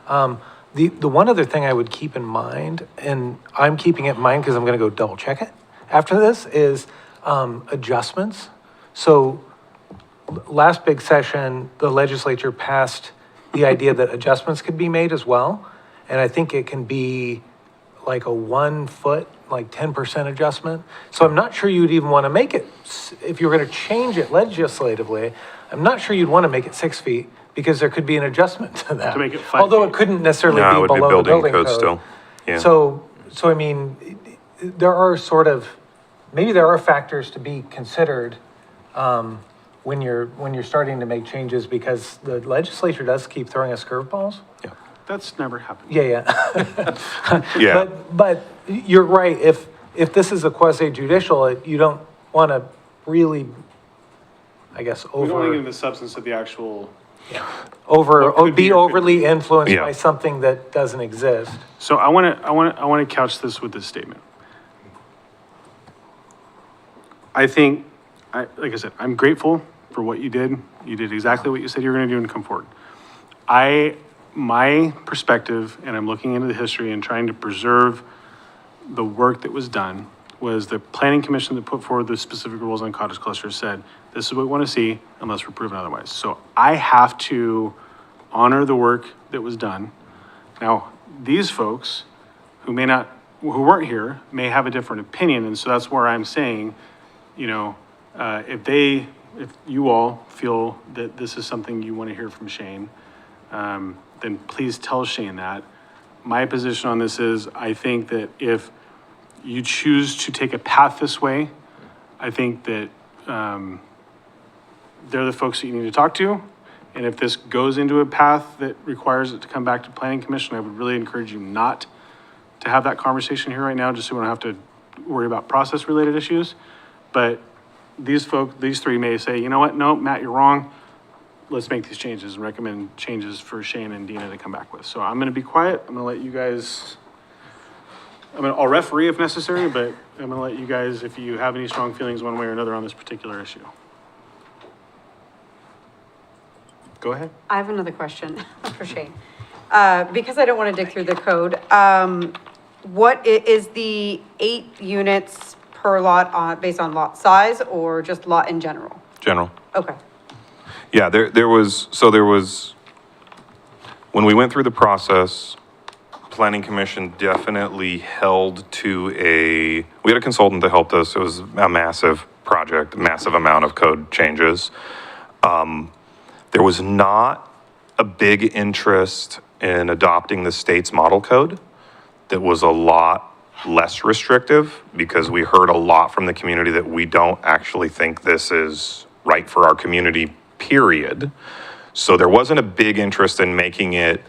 The one other thing I would keep in mind, and I'm keeping it in mind because I'm going to go double check it after this, is adjustments. So last big session, the legislature passed the idea that adjustments could be made as well. And I think it can be like a 1 foot, like 10% adjustment. So I'm not sure you'd even want to make it, if you were going to change it legislatively, I'm not sure you'd want to make it 6 feet because there could be an adjustment to that. To make it 5 Although feet. it couldn't necessarily No, it be would be below the building building code code. still. Yeah. So I mean, there are sort of, maybe there are factors to be considered when you're starting to make changes, because the legislature does keep throwing us curveballs. That's never happened. Yeah. Yeah. But you're right, if this is a quasi judicial, you don't want to really, I guess, We don't want to get over, into the substance of the actual. over, what could be be or couldn't overly influenced Yeah. by something that doesn't exist. So I want to couch this with this statement. I think, like I said, I'm grateful for what you did. You did exactly what you said you were going to do and come forward. My perspective, and I'm looking into the history and trying to preserve the work that was done, was the planning commission that put forward the specific rules on cottage clusters said, this is what we want to see unless we're proven otherwise. So I have to honor the work that was done. Now, these folks who weren't here may have a different opinion, and so that's where I'm saying, you know, if you all feel that this is something you want to hear from Shane, then please tell Shane that. My position on this is, I think that if you choose to take a path this way, I think that they're the folks that you need to talk to. And if this goes into a path that requires it to come back to planning commission, I would really encourage you not to have that conversation here right now, just so we don't have to worry about process-related issues. But these three may say, you know what, no, Matt, you're wrong. Let's make these changes and recommend changes for Shane and Dina to come back with. So I'm going to be quiet. I'm going to let you guys, I'll referee if necessary, but I'm going to let you guys, if you have any strong feelings one way or another on this particular issue. Go ahead. I have another question for Shane. Because I don't want to dig through the code, what is the 8 units per lot based on lot size or just lot in general? General. Okay. Yeah, there was, when we went through the process, Planning Commission definitely held to we had a consultant that helped us. It was a massive project, massive amount of code changes. There was not a big interest in adopting the state's model code that was a lot less restrictive, because we heard a lot from the community that we don't actually think this is right for our community, period. So there wasn't a big interest in making it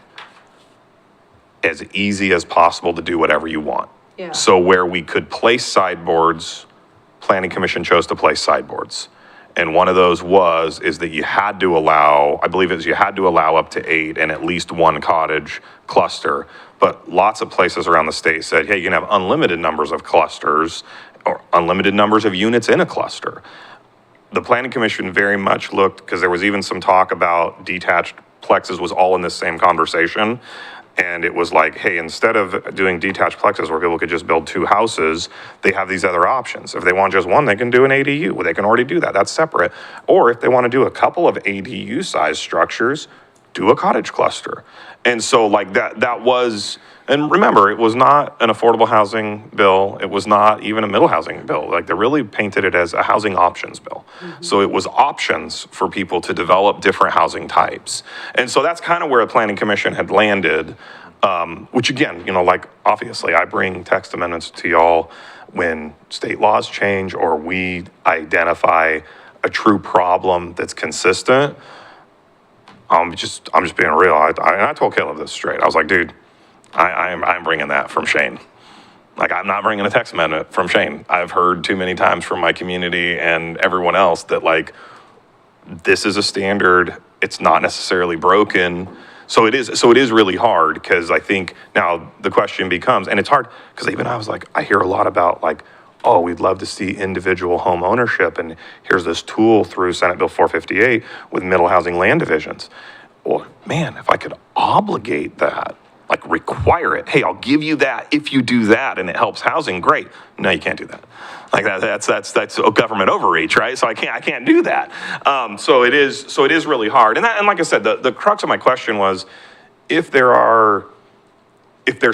as easy as possible to do whatever you want. Yeah. So where we could place sideboards, Planning Commission chose to place sideboards. And one of those is that you had to allow, I believe you had to allow up to 8 and at least 1 cottage cluster. But lots of places around the state said, hey, you can have unlimited numbers of clusters or unlimited numbers of units in a cluster. The Planning Commission very much looked, because there was even some talk about detached plexes was all in this same conversation. And it was like, hey, instead of doing detached plexes where people could just build 2 houses, they have these other options. If they want just one, they can do an ADU. Well, they can already do that. That's separate. Or if they want to do a couple of ADU size structures, do a cottage cluster. And so like that was, and remember, it was not an affordable housing bill. It was not even a middle housing bill. Like they really painted it as a housing options bill. So it was options for people to develop different housing types. And so that's kind of where a planning commission had landed, which again, you know, like obviously I bring text amendments to y'all when state laws change or we identify a true problem that's consistent. I'm just being real. I told Caleb this straight. I was like, dude, I'm bringing that from Shane. Like, I'm not bringing a text amendment from Shane. I've heard too many times from my community and everyone else that like, this is a standard. It's not necessarily broken. So it is really hard, because I think now the question becomes, and it's hard because even I was like, I hear a lot about like, oh, we'd love to see individual home ownership. And here's this tool through Senate Bill 458 with middle housing land divisions. Well, man, if I could obligate that, like require it, hey, I'll give you that if you do that and it helps housing, great. No, you can't do that. Like that's a government overreach, right? So I can't do that. So it is really hard. And like I said, the crux of my question was, if there's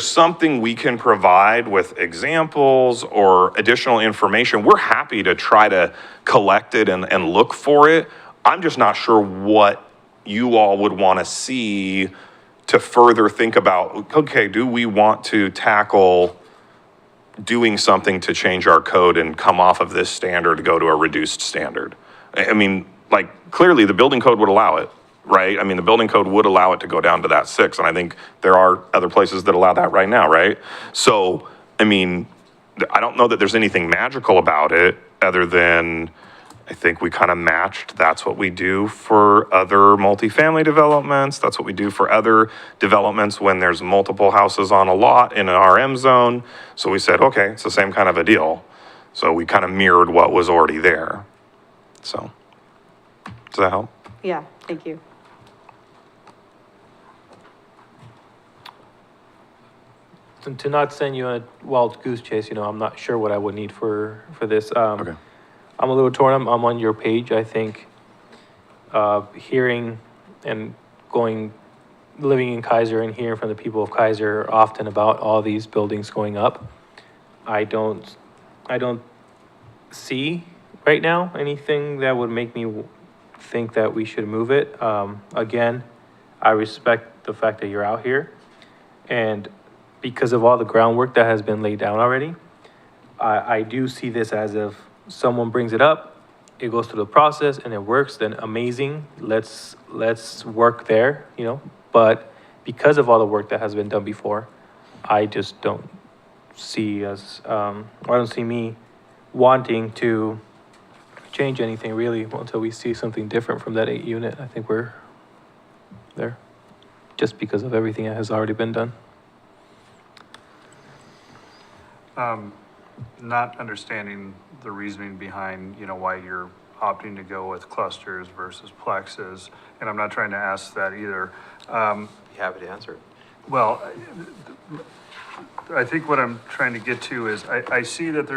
something we can provide with examples or additional information, we're happy to try to collect it and look for it. I'm just not sure what you all would want to see to further think about, okay, do we want to tackle doing something to change our code and come off of this standard to go to a reduced standard? I mean, like, clearly, the building code would allow it, right? I mean, the building code would allow it to go down to that 6, and I think there are other places that allow that right now, right? So, I mean, I don't know that there's anything magical about it, other than, I think we kind of matched, that's what we do for other multifamily developments, that's what we do for other developments when there's multiple houses on a lot in an RM zone. So we said, okay, it's the same kind of a deal. So we kind of mirrored what was already there. So, does that help? Yeah, thank you. To not send you on a wild goose chase, you know, I'm not sure what I would need for this. Okay. I'm a little torn. I'm on your page. I think, hearing and living in Keizer and hearing from the people of Keizer often about all these buildings going up. I don't see right now anything that would make me think that we should move it. Again, I respect the fact that you're out here, and because of all the groundwork that has been laid down already, I do see this as if someone brings it up, it goes through the process and it works, then amazing. Let's work there, you know. But because of all the work that has been done before, I just don't see us, I don't see me wanting to change anything really until we see something different from that 8 unit. I think we're there, just because of everything that has already been done. Not understanding the reasoning behind, you know, why you're opting to go with clusters versus plexes, and I'm not trying to ask that either. Be happy to answer it. Well, I think what I'm trying to get to is, I see that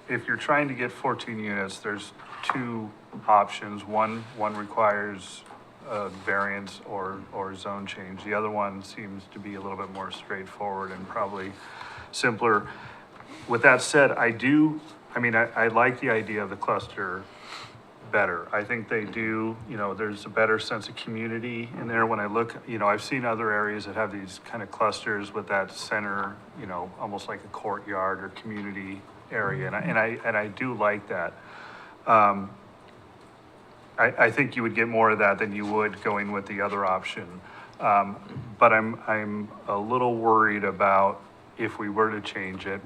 if you're trying to get 14 units, there's 2 options. One requires a variance or zone change. The other one seems to be a little bit more straightforward and probably simpler. With that said, I like the idea of the cluster better. I think they do, you know, there's a better sense of community in there. When I look, you know, I've seen other areas that have these kind of clusters with that center, you know, almost like a courtyard or community area, and I do like that. I think you would get more of that than you would going with the other option. But I'm a little worried about if we were to change it,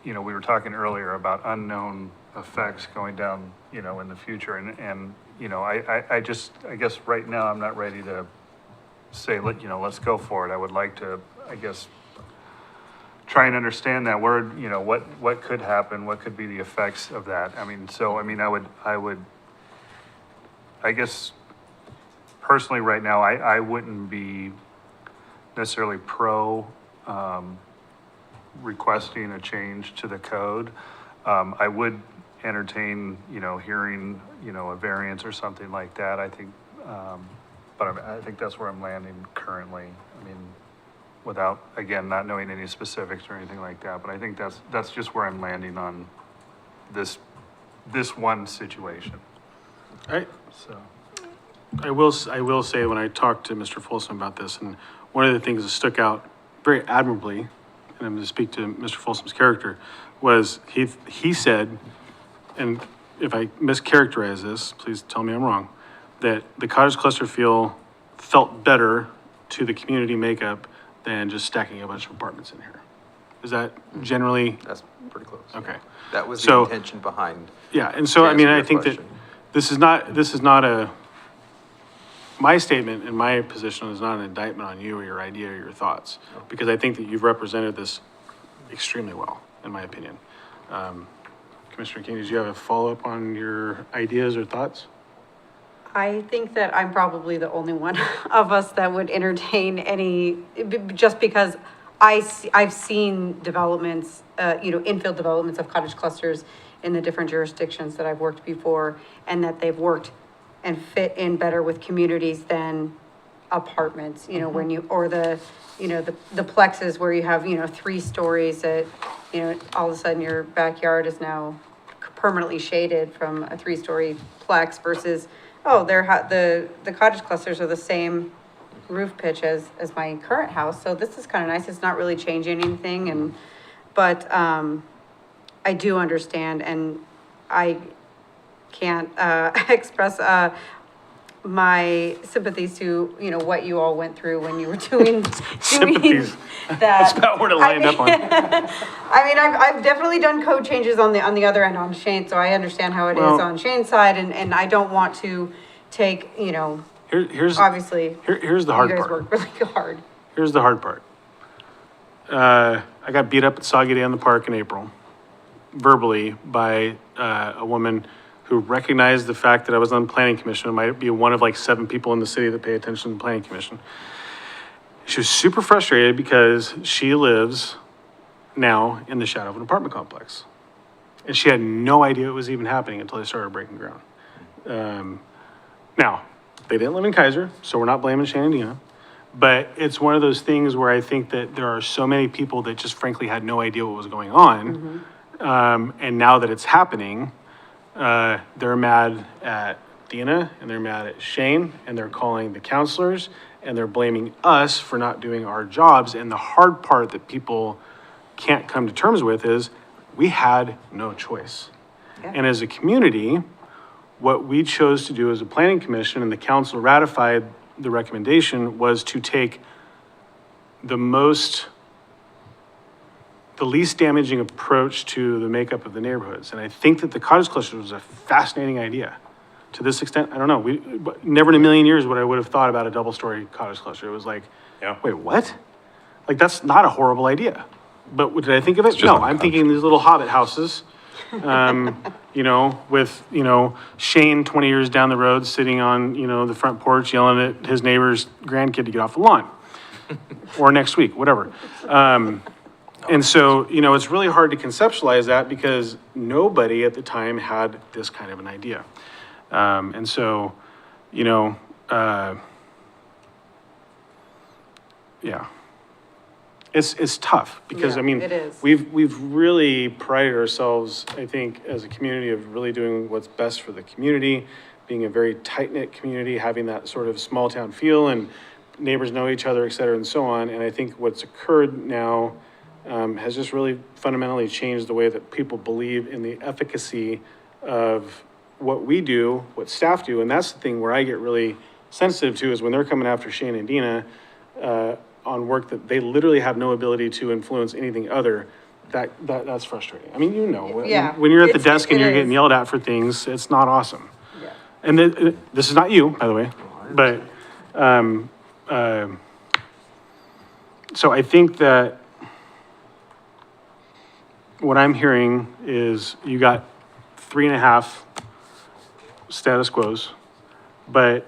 you know, we were talking earlier about unknown effects going down, you know, in the future. And you know, I guess right now I'm not ready to say, let's go for it. I would like to, I guess, try and understand that word, you know, what could happen, what could be the effects of that. I guess, personally right now, I wouldn't be necessarily requesting a change to the code. I would entertain, you know, hearing, you know, a variance or something like that, I think. But I think that's where I'm landing currently. I mean, without, again, not knowing any specifics or anything like that, but I think that's just where I'm landing on this one situation, so. I will say, when I talked to Mr. Folsom about this, and one of the things that stuck out very admirably, and I'm going to speak to Mr. Folsom's character, was he said, and if I mischaracterize this, please tell me I'm wrong, that the cottage cluster felt better to the community makeup than just stacking a bunch of apartments in here. Is that generally? That's pretty close. Okay. That was the So- intention behind. Yeah, and so, To I mean, answer I your think that question. this is not my statement and my position is not an indictment on you or your idea or your thoughts, because I think that you've represented this extremely well, in my opinion. Commissioner King, did you have a follow-up on your ideas or thoughts? I think that I'm probably the only one of us that would entertain just because I've seen developments, infill developments of cottage clusters in the different jurisdictions that I've worked before, and that they've worked and fit in better with communities than apartments, when the plexes where you have, 3 stories that, all of a sudden your backyard is now permanently shaded from a 3-story plex versus, the cottage clusters are the same roof pitch as my current house. So this is kind of nice. It's not really changing anything. But I do understand, and I can't, express, my sympathies to, you know, what you all went through when you were doing Sympathies. that. That's about where to line up on. I mean, I've definitely done code changes on the other end on Shane, so I understand how it is Well- on Shane's side, and I don't want to take, you know, Here's obviously, here's the hard you guys part. worked really hard. Here's the hard part. I got beat up at Soggy Day in the Park in April, verbally, by a woman who recognized the fact that I was on the planning commission. I might be one of like 7 people in the city that pay attention to the planning commission. She was super frustrated because she lives now in the shadow of an apartment complex. And she had no idea it was even happening until they started breaking ground. Now, they didn't live in Keizer, so we're not blaming Shane and Dina. But it's one of those things where I think that there are so many people that just frankly had no idea what was going on. And now that it's happening, they're mad at Dina and they're mad at Shane and they're calling the counselors and they're blaming us for not doing our jobs. And the hard part that people can't come to terms with is we had no choice. Yeah. And as a community, what we chose to do as a planning commission, and the council ratified the recommendation, was to take the least damaging approach to the makeup of the neighborhoods. And I think that the cottage cluster was a fascinating idea. To this extent, I don't know, never in a million years would I would have thought about a double-story cottage cluster. It was like, Yeah. wait, what? Like, that's not a horrible idea. But did I think of it? just No, not I'm thinking these little hobbit houses, you know, with, you know, Shane 20 years down the road, sitting on, you know, the front porch yelling at his neighbor's grandkid to get off the lawn. Or next week, whatever. And so, you know, it's really hard to conceptualize that because nobody at the time had this kind of an idea. And so, you know, yeah. It's tough because, Yeah, I mean, it is. we've really prided ourselves, I think, as a community of really doing what's best for the community, being a very tight-knit community, having that sort of small-town feel and neighbors know each other, et cetera, and so on. And I think what's occurred now has just really fundamentally changed the way that people believe in the efficacy of what we do, what staff do. And that's the thing where I get really sensitive to is when they're coming after Shane and Dina on work that they literally have no ability to influence anything other. That's frustrating. I mean, you know, Yeah, when you're at the it's- desk and it you're getting is. yelled at for things, it's not awesome. Yeah. And this is not you, by the way, but, so I think that what I'm hearing is you got 3.5 status quos, but,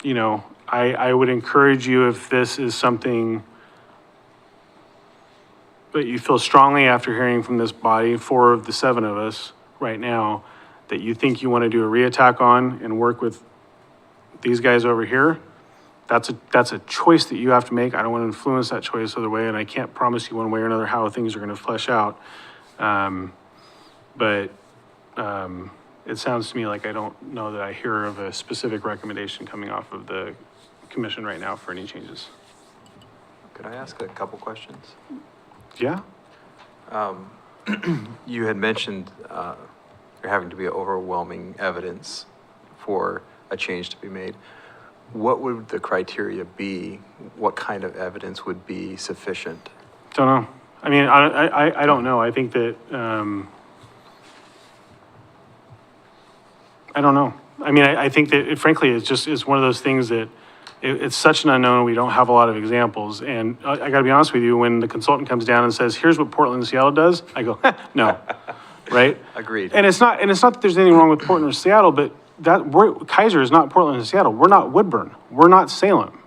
you know, I would encourage you, if this is something that you feel strongly after hearing from this body, 4 of the 7 of us right now, that you think you want to do a reattack on and work with these guys over here, that's a choice that you have to make. I don't want to influence that choice other way, and I can't promise you one way or another how things are going to flesh out. But it sounds to me like I don't know that I hear of a specific recommendation coming off of the commission right now for any changes. Could I ask a couple questions? Yeah? You had mentioned there having to be overwhelming evidence for a change to be made. What would the criteria be? What kind of evidence would be sufficient? Don't know. I mean, I don't know. I think that, I don't know. I mean, I think that frankly, it's one of those things that it's such an unknown. We don't have a lot of examples. And I gotta be honest with you, when the consultant comes down and says, here's what Portland and Seattle does, I go, no, right? Agreed. And it's not that there's anything wrong with Portland or Seattle, but Keizer is not Portland and Seattle. We're not Woodburn. We're not Salem.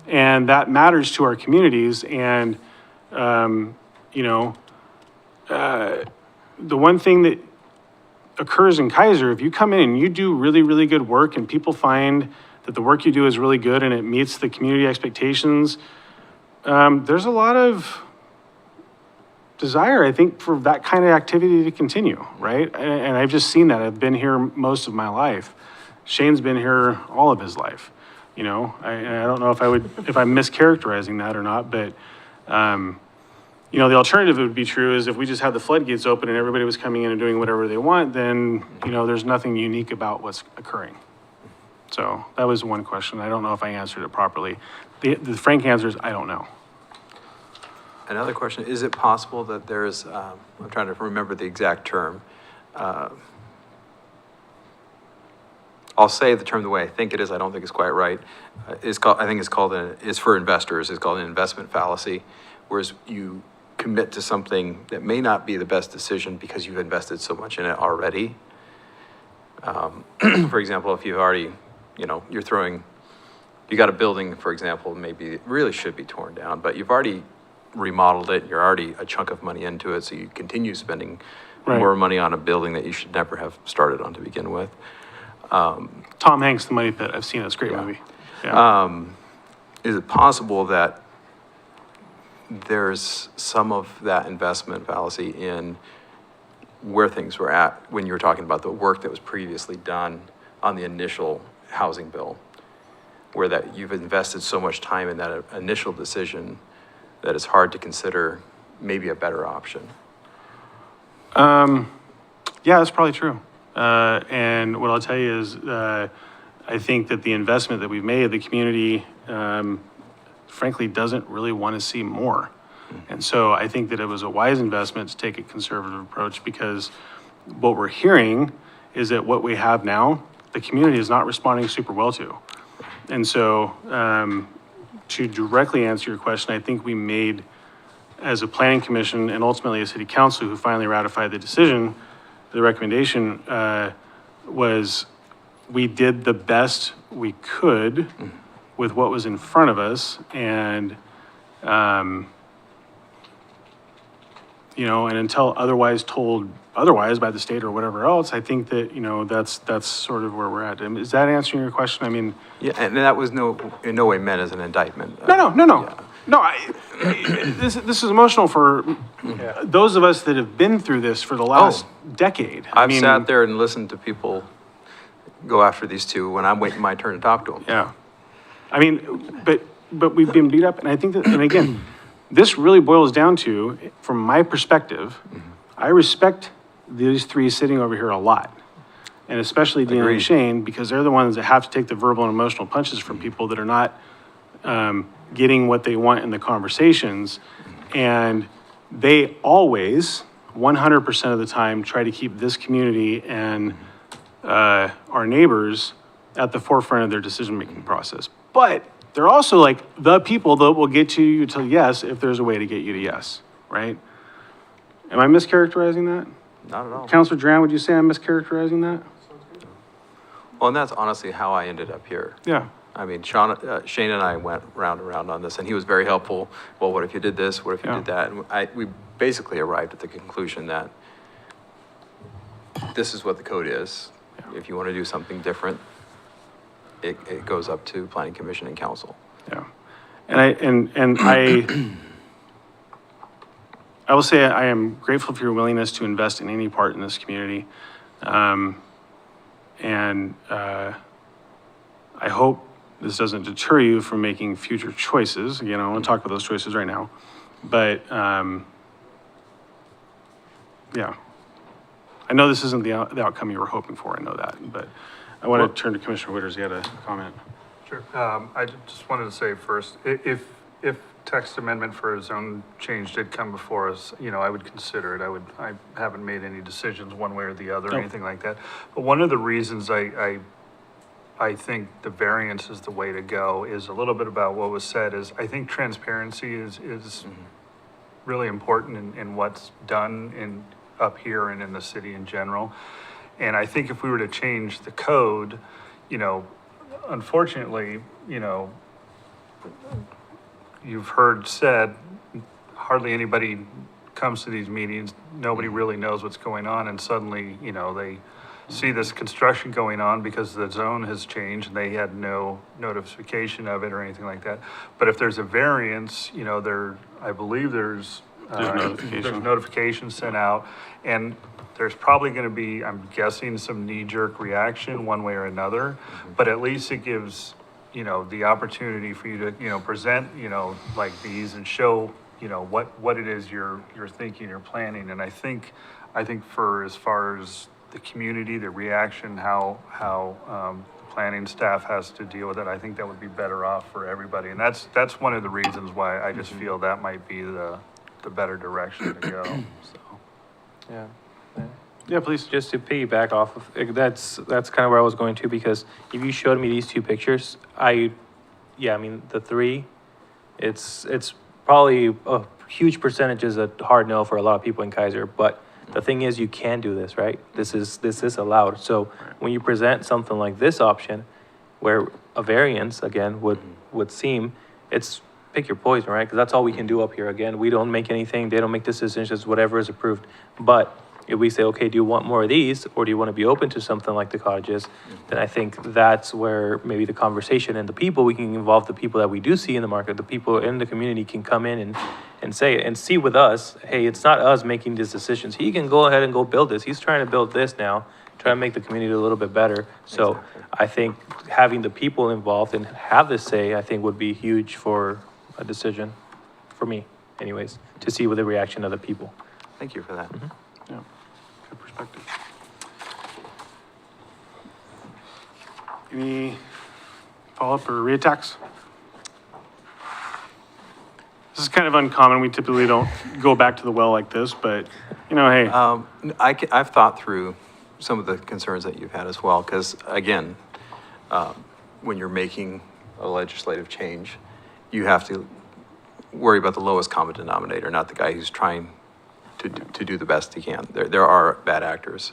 And that matters to our communities. And, you know, the one thing that occurs in Keizer, if you come in and you do really, really good work and people find that the work you do is really good and it meets the community expectations, there's a lot of desire, I think, for that kind of activity to continue, right? And I've just seen that. I've been here most of my life. Shane's been here all of his life. You know, I don't know if I'm mischaracterizing that or not, but, you know, the alternative would be true is if we just had the floodgates open and everybody was coming in and doing whatever they want, then, you know, there's nothing unique about what's occurring. So that was one question. I don't know if I answered it properly. The frank answer is, I don't know. Another question, is it possible that there's, I'm trying to remember the exact term. I'll say the term the way I think it is, I don't think it's quite right. I think it's for investors, it's called an investment fallacy, whereas you commit to something that may not be the best decision because you've invested so much in it already. For example, if you've already, you know, you got a building, for example, maybe it really should be torn down, but you've already remodeled it, you're already a chunk of money into it, so you continue spending Right. more money on a building that you should never have started on to begin with. Tom Hanks, The Money Pit. I've seen it. It's a great movie. Yeah. Is it possible that there's some of that investment fallacy in where things were at when you were talking about the work that was previously done on the initial housing bill, where that you've invested so much time in that initial decision that it's hard to consider maybe a better option? Yeah, that's probably true. And what I'll tell you is, I think that the investment that we've made, the community, frankly, doesn't really want to see more. And so I think that it was a wise investment to take a conservative approach, because what we're hearing is that what we have now, the community is not responding super well to. And so, to directly answer your question, I think we made, as a planning commission and ultimately a city council who finally ratified the decision, the recommendation was we did the best we could with what was in front of us, and you know, and until otherwise told otherwise by the state or whatever else, I think that, you know, that's sort of where we're at. Is that answering your question? I mean, Yeah, and that was in no way meant as an indictment. no. Yeah. No, this is emotional for those of us that have been through this for the last decade. I I've mean, sat there and listened to people go after these two when I'm waiting my turn to talk to them. Yeah. I mean, but we've been beat up, and I think that, and again, this really boils down to, from my perspective, I respect these three sitting over here a lot. And especially Dean and Agreed. Shane, because they're the ones that have to take the verbal and emotional punches from people that are not getting what they want in the conversations. And they always, 100% of the time, try to keep this community and our neighbors at the forefront of their decision-making process. But they're also like the people that will get you to yes if there's a way to get you to yes, right? Am I mischaracterizing that? Not at all. Counselor Duran, would you say I'm mischaracterizing that? Well, and that's honestly how I ended up here. Yeah. I mean, Shane and I went round and round on this, and he was very helpful. Well, what if you did this? What if you Yeah. did that? And we basically arrived at the conclusion that this is what the code is. If you want to do something different, it goes up to planning commission and council. Yeah. And I will say I am grateful for your willingness to invest in any part in this community. I hope this doesn't deter you from making future choices. Again, I don't want to talk about those choices right now. But, yeah. I know this isn't the outcome you were hoping for, I know that. But I want to turn to Commissioner Witters. He had a comment. Sure. I just wanted to say first, if text amendment for a zone change did come before us, you know, I would consider it. I haven't made any decisions one way or the other or anything like that. But one of the reasons I think the variance is the way to go is a little bit about what was said is I think transparency is really important in what's done up here and in the city in general. And I think if we were to change the code, you know, unfortunately, you know, you've heard said, hardly anybody comes to these meetings, nobody really knows what's going on, and suddenly, you know, they see this construction going on because the zone has changed, and they had no notification of it or anything like that. But if there's a variance, you know, I believe there's notification sent out, and there's probably gonna be, I'm guessing, some knee-jerk reaction one way or another, but at least it gives, you know, the opportunity for you to, you know, present, you know, like these and show you know, what it is you're thinking, you're planning. And I think for as far as the community, the reaction, how the planning staff has to deal with it, I think that would be better off for everybody. And that's one of the reasons why I just feel that might be the better direction to go, so. Yeah. Yeah, please. Just to piggyback off of, that's kind of where I was going to, because if you showed me these two pictures, I mean, the three, it's probably a huge percentage is a hard no for a lot of people in Keizer, but the thing is, you can do this, right? This is allowed. So when you present something like this option, where a variance, again, would seem, it's pick your poison, right? Because that's all we can do up here. Again, we don't make anything, they don't make decisions, whatever is approved. But if we say, okay, do you want more of these, or do you want to be open to something like the cottages, then I think that's where maybe the conversation and the people, we can involve the people that we do see in the market, the people in the community can come in and say it and see with us, hey, it's not us making these decisions. He can go ahead and go build this. He's trying to build this now, try to make the community a little bit better. So I think having the people involved and have this say, I think would be huge for a decision, for me anyways, to see with the reaction of the people. Thank you for that. Yeah, good perspective. Any follow-up or reattacks? This is kind of uncommon. We typically don't go back to the well like this, but, you know, hey. I've thought through some of the concerns that you've had as well, because again, when you're making a legislative change, you have to worry about the lowest common denominator, not the guy who's trying to do the best he can. There are bad actors.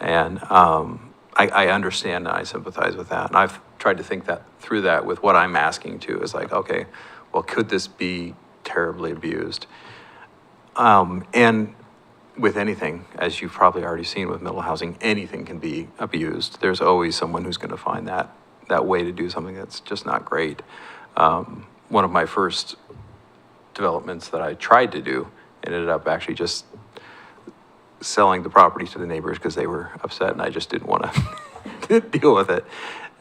And I understand and I sympathize with that. And I've tried to think through that with what I'm asking too, is like, okay, well, could this be terribly abused? And with anything, as you've probably already seen with middle housing, anything can be abused. There's always someone who's going to find that way to do something that's just not great. One of my first developments that I tried to do ended up actually just selling the property to the neighbors because they were upset and I just didn't want to deal with it.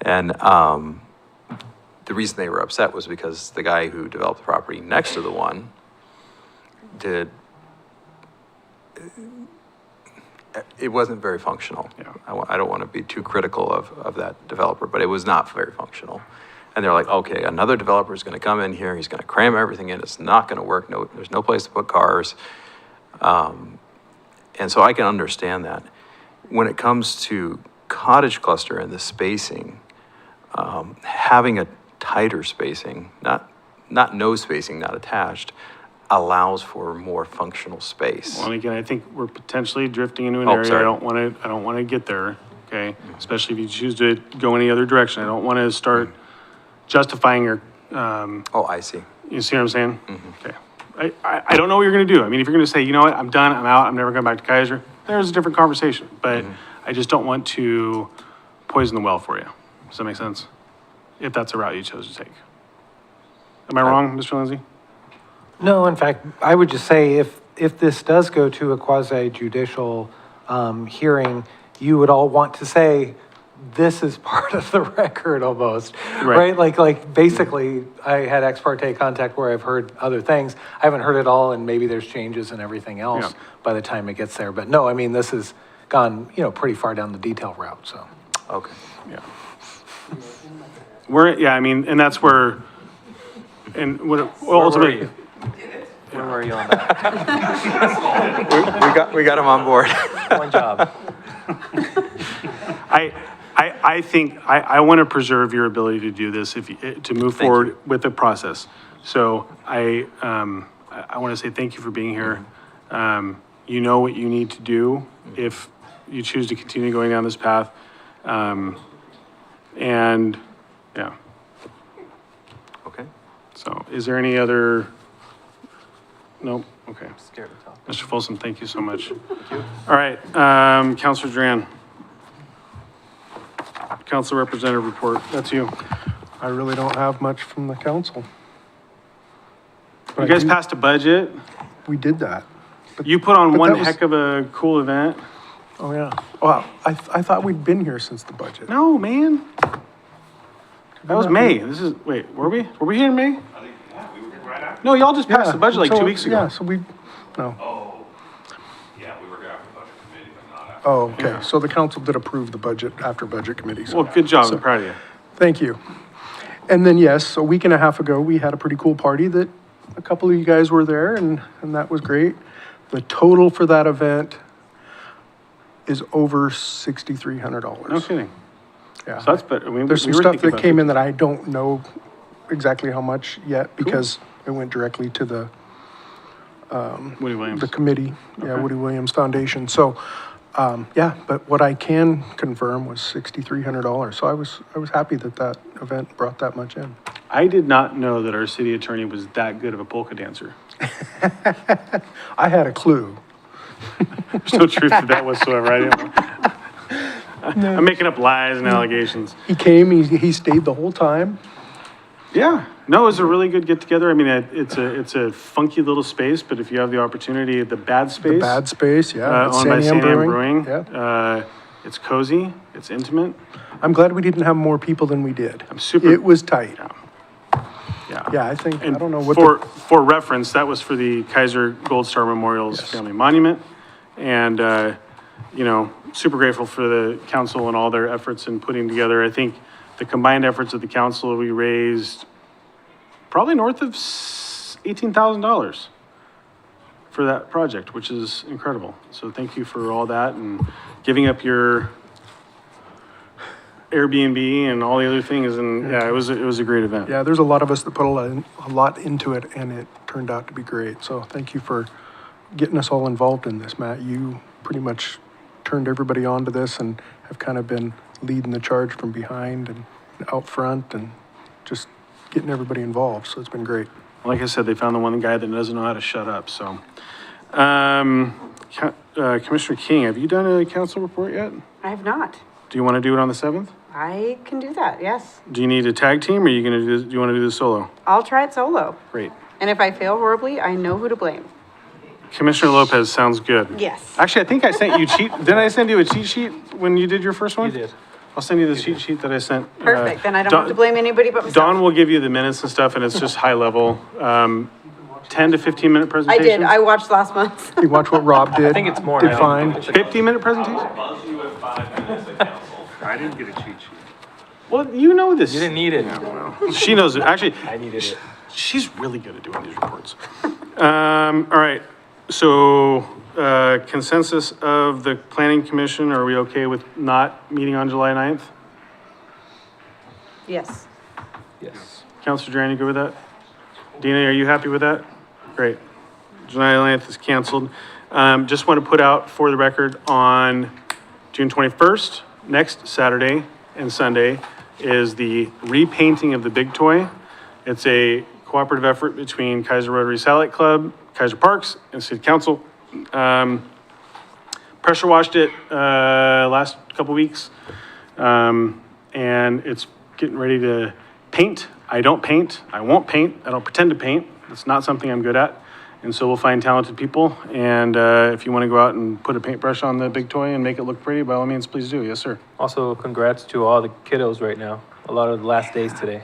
And the reason they were upset was because the guy who developed the property next to the one it wasn't very functional. Yeah. I don't want to be too critical of that developer, but it was not very functional. And they're like, okay, another developer is going to come in here, he's going to cram everything in, it's not going to work, there's no place to put cars. And so I can understand that. When it comes to cottage cluster and the spacing, having a tighter spacing, not no spacing, not attached, allows for more functional space. Well, and again, I think we're potentially drifting into an Oh, area. sorry. I don't want to get there, okay? Especially if you choose to go any other direction. I don't want to start justifying your, Oh, I see. you see what I'm saying? Okay. I don't know what you're going to do. I mean, if you're going to say, you know what, I'm done, I'm out, I'm never going back to Keizer, there's a different conversation. But I just don't want to poison the well for you. Does that make sense? If that's a route you chose to take. Am I wrong, Mr. Lindsay? No, in fact, I would just say if this does go to a quasi judicial hearing, you would all want to say, this is part of the record almost, right? Like basically, I had ex parte contact where I've heard other things. I haven't heard it all, and maybe there's changes and everything else Yeah. by the time it gets there. But no, I mean, this has gone, pretty far down the detail route, so. Okay. Yeah. I mean, and that's where, and what, ultimately. Where were you on that? We got him on board. One job. I think, I want to preserve your ability to do this to move forward with the process. So I want to say thank you for being here. You know what you need to do if you choose to continue going down this path. And yeah. Okay. So is there any other? Nope. Okay. Scared to talk. Mr. Folsom, thank you so much. Thank you. All right, Councilor Duran. Council Representative report, that's you. I really don't have much from the council. You guys passed a budget. We did that. You put on but one that was- heck of a cool event. Oh, yeah. Well, I thought we'd been here since the budget. No, man. That was May. Wait, were we? Were we here in May? I think, yeah, we were right after. No, y'all just passed the Yeah, budget like so- 2 weeks ago. Yeah, so we, no. Oh, yeah, we were after the budget committee, but not after. Oh, okay. So the council did approve the budget after budget committee. So Well, good job, I'm proud of you. thank you. And then, yes, a week and a half ago, we had a pretty cool party that a couple of you guys were there, and that was great. The total for that event is over $6,300. No kidding. Yeah. So that's better. I mean, There's some we were stuff thinking that about came in that I don't know exactly how much yet because it went directly to the Woody Williams. the committee, yeah, Woody Williams Foundation. So, yeah, but what I can confirm was $6,300. So I was happy that that event brought that much in. I did not know that our city attorney was that good of a polka dancer. I had a clue. There's no truth to that whatsoever. I didn't. I'm making up lies and allegations. He came, he stayed the whole time. Yeah, no, it was a really good get together. I mean, it's a funky little space, but if you have the opportunity at the Bad Space, The Bad Space, yeah. owned by San Am San Am Brewing, Yeah. it's cozy, it's intimate. I'm glad we didn't have more people than we did. I'm super- It was tight. Yeah. Yeah, I think, I And don't know what for reference, that was for the Keizer Gold Star Memorial's Yes. Family Monument. And, you know, super grateful for the council and all their efforts in putting together. I think the combined efforts of the council, we raised probably north of $18,000 for that project, which is incredible. So thank you for all that and giving up your Airbnb and all the other things. And yeah, it was a great event. Yeah, there's a lot of us that put a lot into it, and it turned out to be great. So thank you for getting us all involved in this, Matt. You pretty much turned everybody onto this and have kind of been leading the charge from behind and out front and just getting everybody involved. So it's been great. Like I said, they found the one guy that doesn't know how to shut up, so. Commissioner King, have you done a council report yet? I have not. Do you want to do it on the 7th? I can do that, yes. Do you need a tag team, or are you gonna do you want to do this solo? I'll try it solo. Great. And if I fail horribly, I know who to blame. Commissioner Lopez, sounds good. Yes. Actually, I think I sent you didn't I send you a cheat sheet when you did your first one? You did. I'll send you the cheat sheet that I sent. Perfect, then I don't have to blame anybody but myself. Dawn will give you the minutes and stuff, and it's just high level, 10 to 15-minute I presentations. did, I watched last month. You watch what Rob did. I think it's more Did now. fine. 50-minute presentation? I didn't get a cheat sheet. Well, you know this. You didn't need it. She knows it. Actually, I needed it. she's really good at doing these reports. All right, so, consensus of the planning commission, are we okay with not meeting on July 9th? Yes. Yes. Counselor Duran, you good with that? Dina, are you happy with that? Great. July 9th is canceled. Just want to put out for the record on June 21st, next Saturday and Sunday, is the repainting of the Big Toy. It's a cooperative effort between Keizer Rotary Satellite Club, Keizer Parks, and City Council. Pressure washed it last couple weeks, and it's getting ready to paint. I don't paint. I won't paint. I don't pretend to paint. It's not something I'm good at. And so we'll find talented people. And if you want to go out and put a paintbrush on the Big Toy and make it look pretty, by all means, please do. Yes, sir. Also, congrats to all the kiddos right now. A lot of the last days today.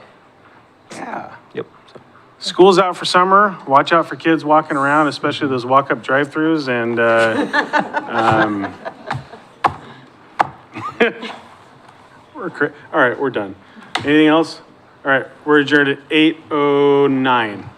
Yeah. Yep. So, School's out for summer. Watch out for kids walking around, especially those walk-up drive-throughs. And all right, we're done. Anything else? All right, we're adjourned at 8:09.